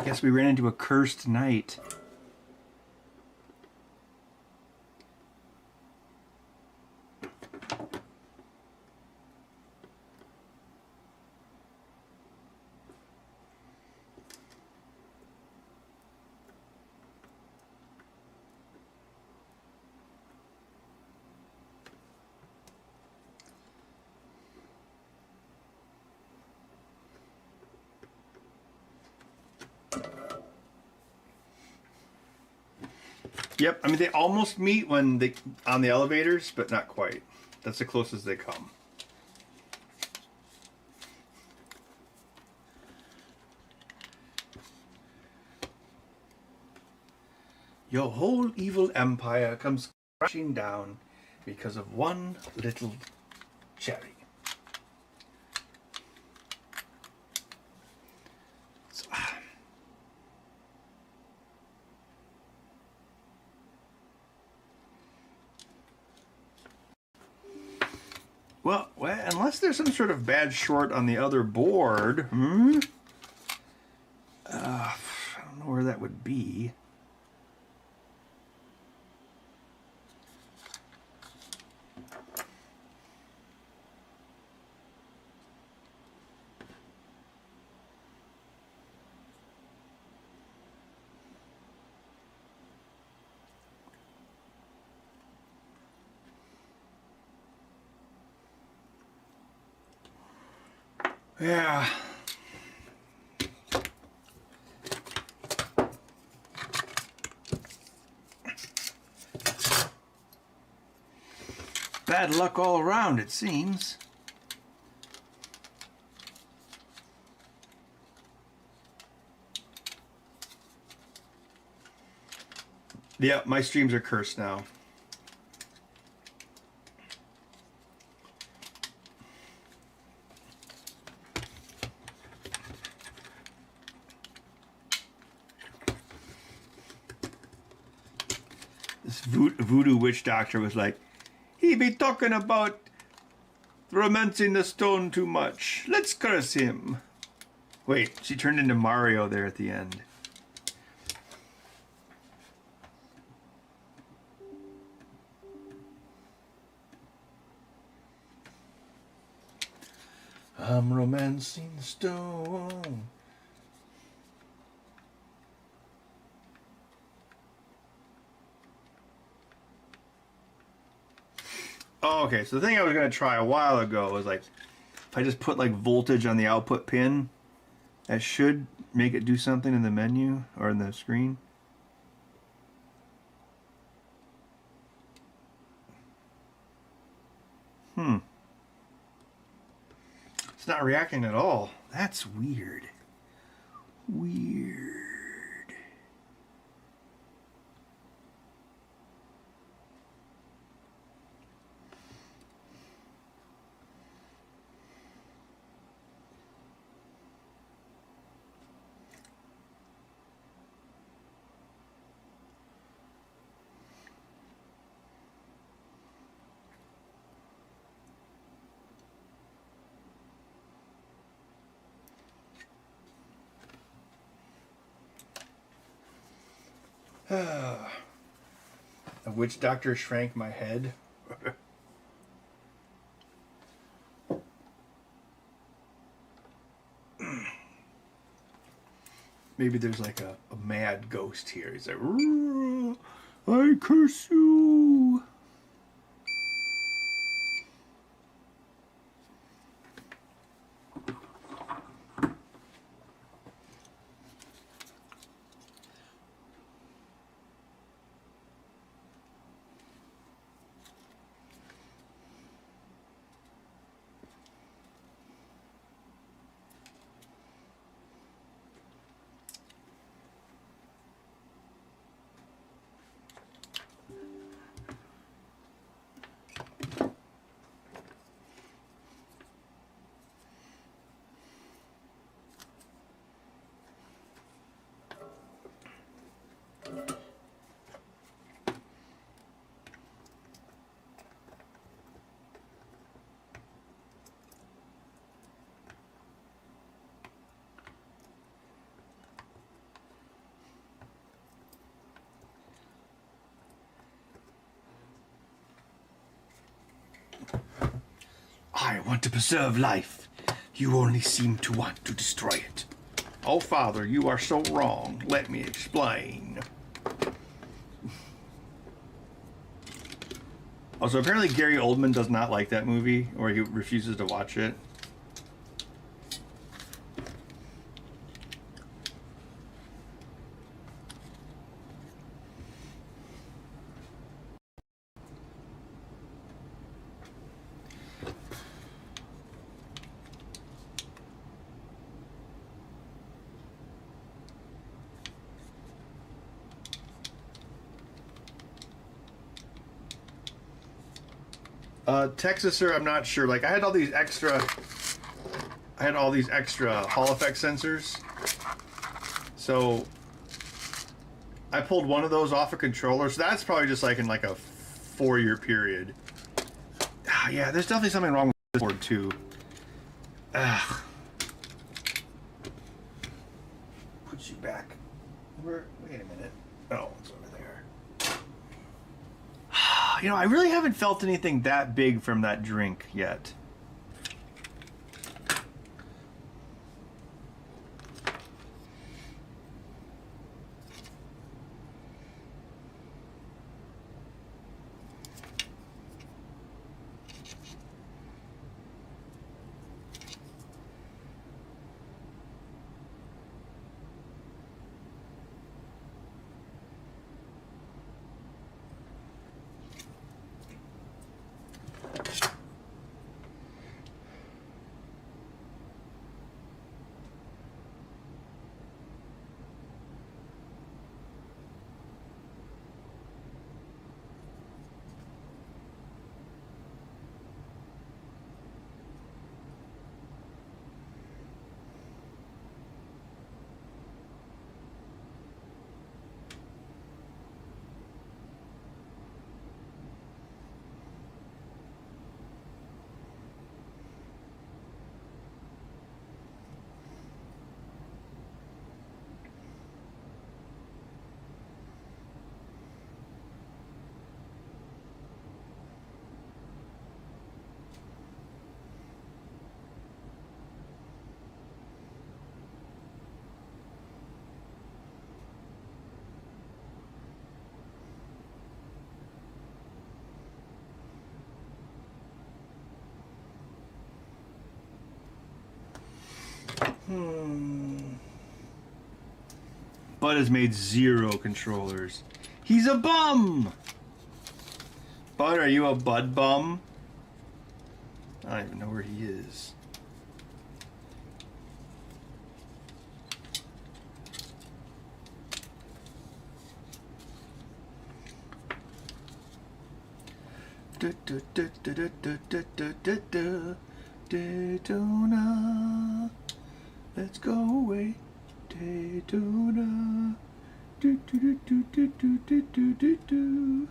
Guess we ran into a cursed night. Yep, I mean they almost meet when they on the elevators, but not quite. That's the closest they come. Your whole evil empire comes crashing down because of one little cherry. Well, unless there's some sort of bad short on the other board, I don't know where that would be. Yeah. Bad luck all around, it seems. Yeah, my streams are cursed now. This voodoo witch doctor was like, he be talking about romancing the stone too much. Let's curse him. Wait, she turned into Mario there at the end. I'm romancing the stone. Oh, okay. So the thing I was gonna try a while ago was like, if I just put like voltage on the output pin, that should make it do something in the menu or in the screen. It's not reacting at all. That's weird. Weird. A witch doctor shrank my head. Maybe there's like a mad ghost here. He's like, I curse you. I want to preserve life. You only seem to want to destroy it. Oh, Father, you are so wrong. Let me explain. Also, apparently Gary Oldman does not like that movie, or he refuses to watch it. Texaser, I'm not sure. Like, I had all these extra Hall effect sensors. So I pulled one of those off a controller. So that's probably just like in like a 4-year period. Ah, yeah, there's definitely something wrong with this board too. Ugh. Put you back. Wait a minute. Oh, it's over there. You know, I really haven't felt anything that big from that drink yet. Bud has made 0 controllers. He's a bum! Bud, are you a Bud bum? I don't even know where he is. Daytona, let's go away. Daytona. Do, do, do, do, do, do, do, do, do, do.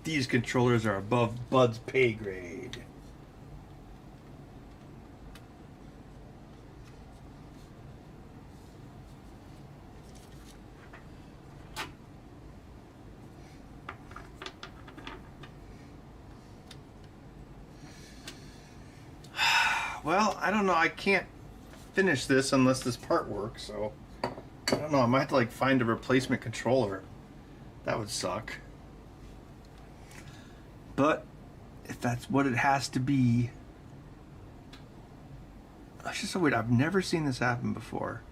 These controllers are above Bud's pay grade. Well, I don't know. I can't finish this unless this part works, so I don't know. I might have to like find a replacement controller. That would suck. But if that's what it has to be, that's just so weird. I've never seen this happen before.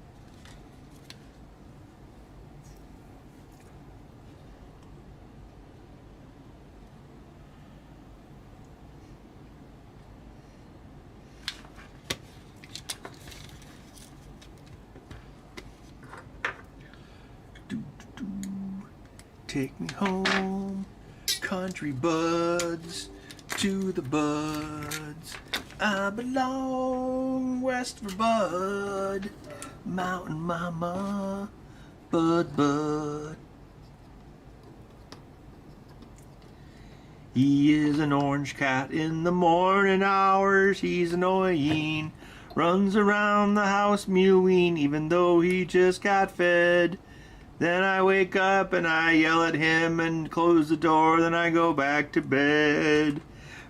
Take me home, country buds, to the buds. I belong west for Bud, mountain mama, Bud Bud. He is an orange cat in the morning hours, he's annoying. Runs around the house mewing even though he just got fed. Then I wake up and I yell at him and close the door. Then I go back to bed.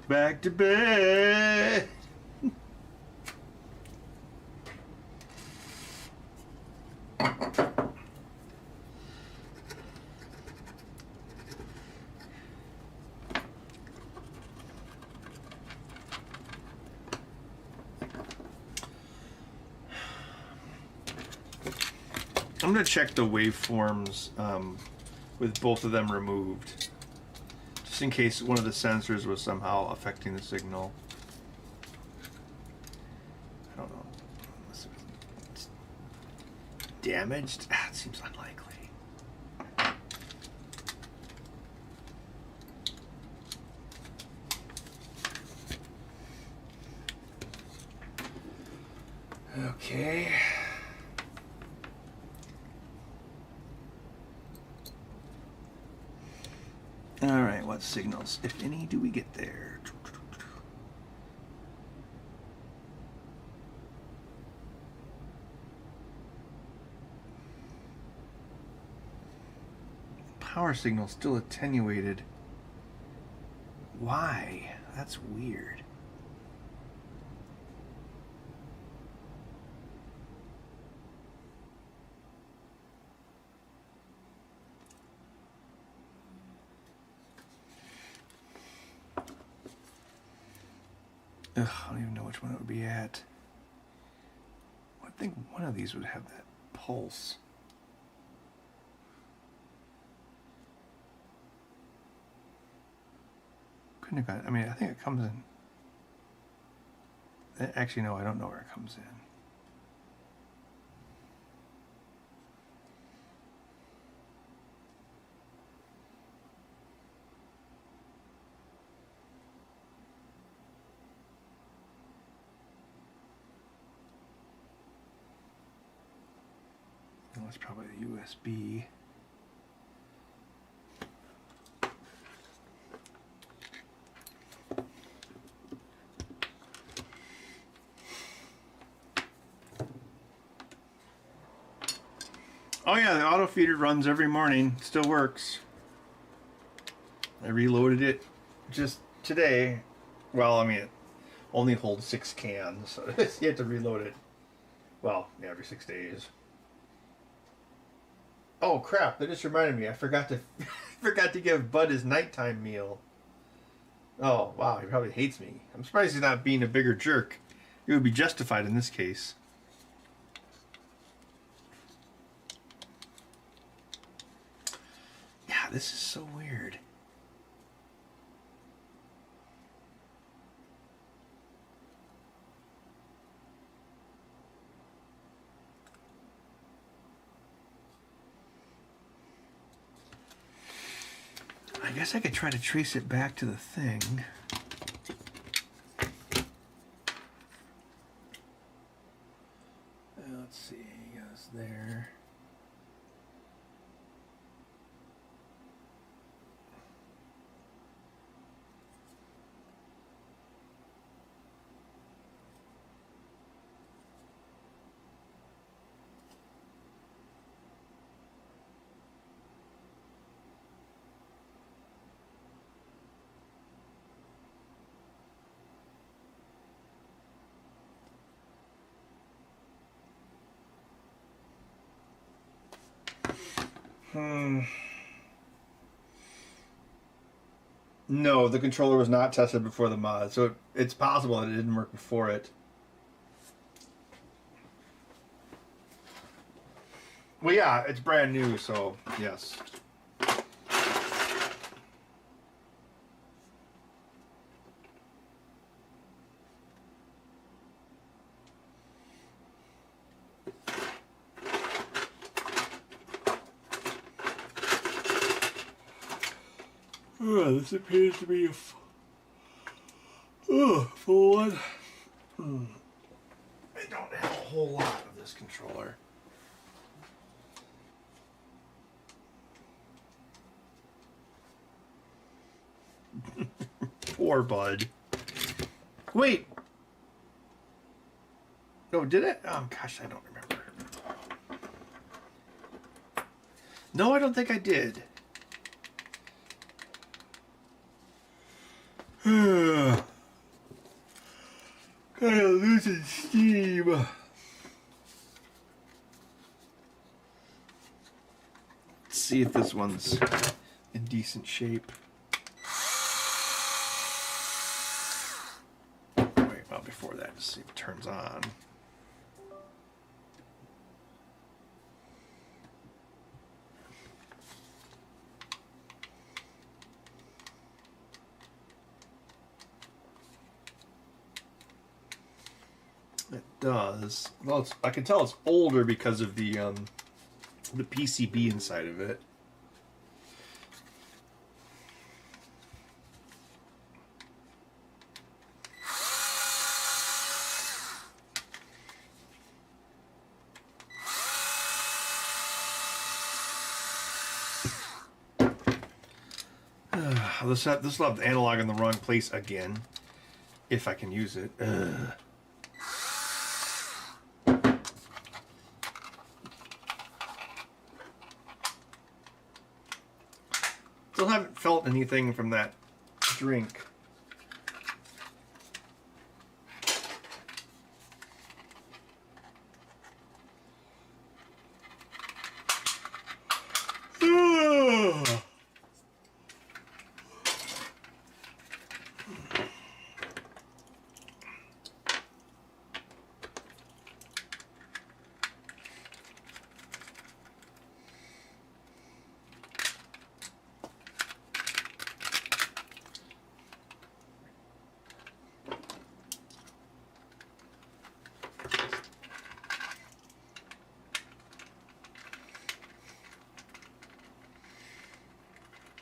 Back to bed. I'm going to check the waveforms with both of them removed, just in case one of the sensors was somehow affecting the signal. I don't know. Unless it's damaged? It seems unlikely. Okay. Alright, what signals, if any, do we get there? Power signal still attenuated. Why? That's weird. Ugh, I don't even know which one it would be at. I think one of these would have that pulse. Couldn't have got, I mean, I think it comes in. Actually, no, I don't know where it comes in. That's probably the USB. Oh yeah, the auto feeder runs every morning. Still works. I reloaded it just today. Well, I mean, it only holds 6 cans, so you have to reload it. Well, yeah, every 6 days. Oh crap! That just reminded me. I forgot to forgot to give Bud his nighttime meal. Oh wow, he probably hates me. I'm surprised he's not being a bigger jerk. He would be justified in this case. Yeah, this is so weird. I guess I could try to trace it back to the thing. Let's see, it goes there. No, the controller was not tested before the mod, so it's possible that it didn't work before it. Well, yeah, it's brand new, so yes. Oh, this appears to be a full one. I don't have a whole lot of this controller. Poor Bud. Wait. No, did it? Oh gosh, I don't remember. No, I don't think I did. Kind of losing steam. Let's see if this one's in decent shape. Wait, well, before that, just see if it turns on. It does. Well, I can tell it's older because of the PCB inside of it. This will have the analog in the wrong place again, if I can use it. Still haven't felt anything from that drink.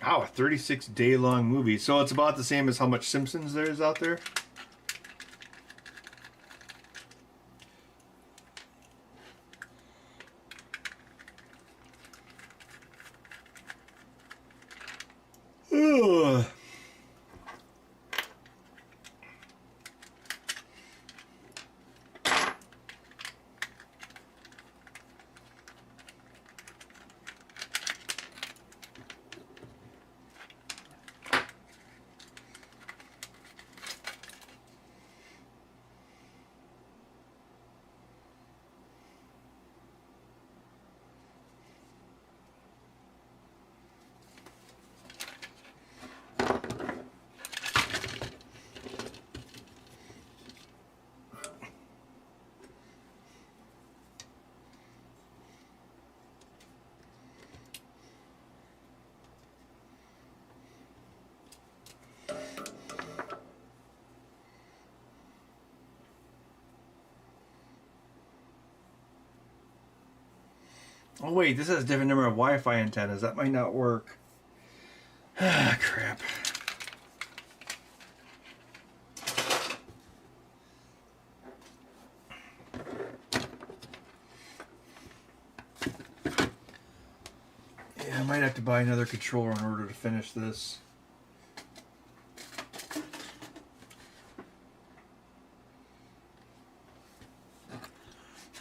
Wow, a 36-day-long movie. So it's about the same as how much Simpsons there is out there? Ugh. Oh wait, this has a different number of Wi-Fi antennas. That might not work. Ah, crap. Yeah, I might have to buy another controller in order to finish this.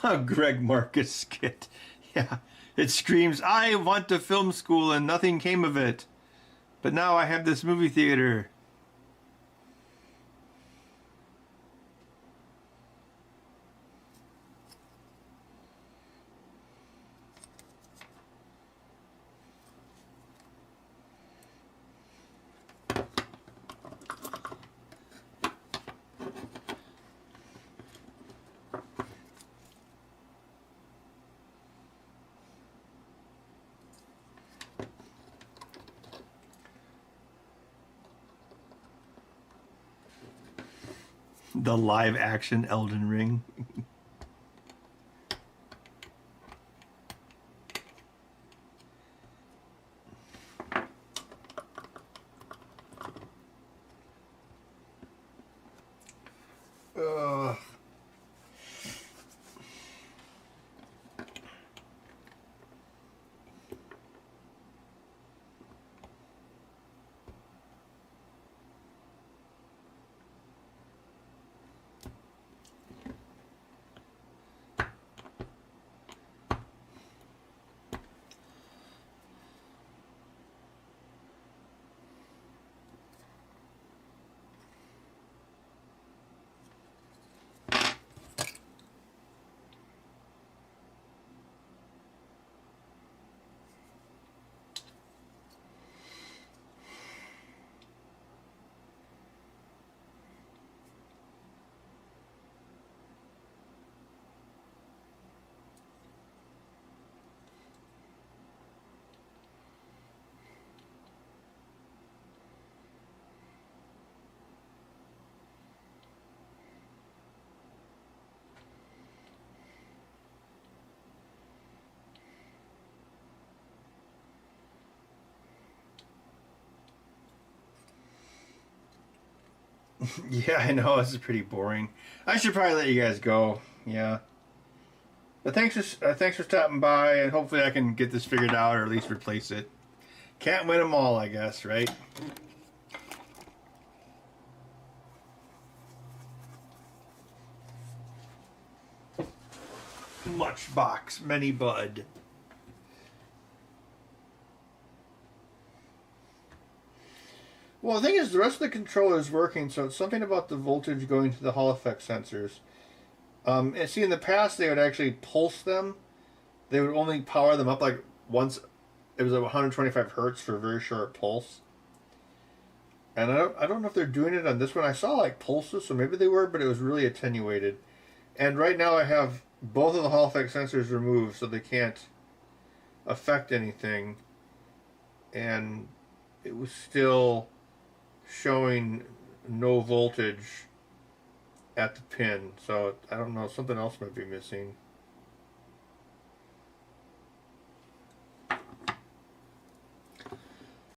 Oh, Greg Marcus skit. Yeah, it screams, I want to film school and nothing came of it. But now I have this movie theater. The live action Elden Ring. Ugh. Yeah, I know, this is pretty boring. I should probably let you guys go. Yeah. But thanks for stopping by, and hopefully I can get this figured out or at least replace it. Can't win them all, I guess, right? Muchbox, many bud. Well, the thing is, the rest of the controller is working, so it's something about the voltage going to the Hall effect sensors. And see, in the past, they would actually pulse them. They would only power them up like once. It was at 125 hertz for a very short pulse. And I don't know if they're doing it on this one. I saw like pulses, so maybe they were, but it was really attenuated. And right now I have both of the Hall effect sensors removed, so they can't affect anything. And it was still showing no voltage at the pin, so I don't know, something else might be missing.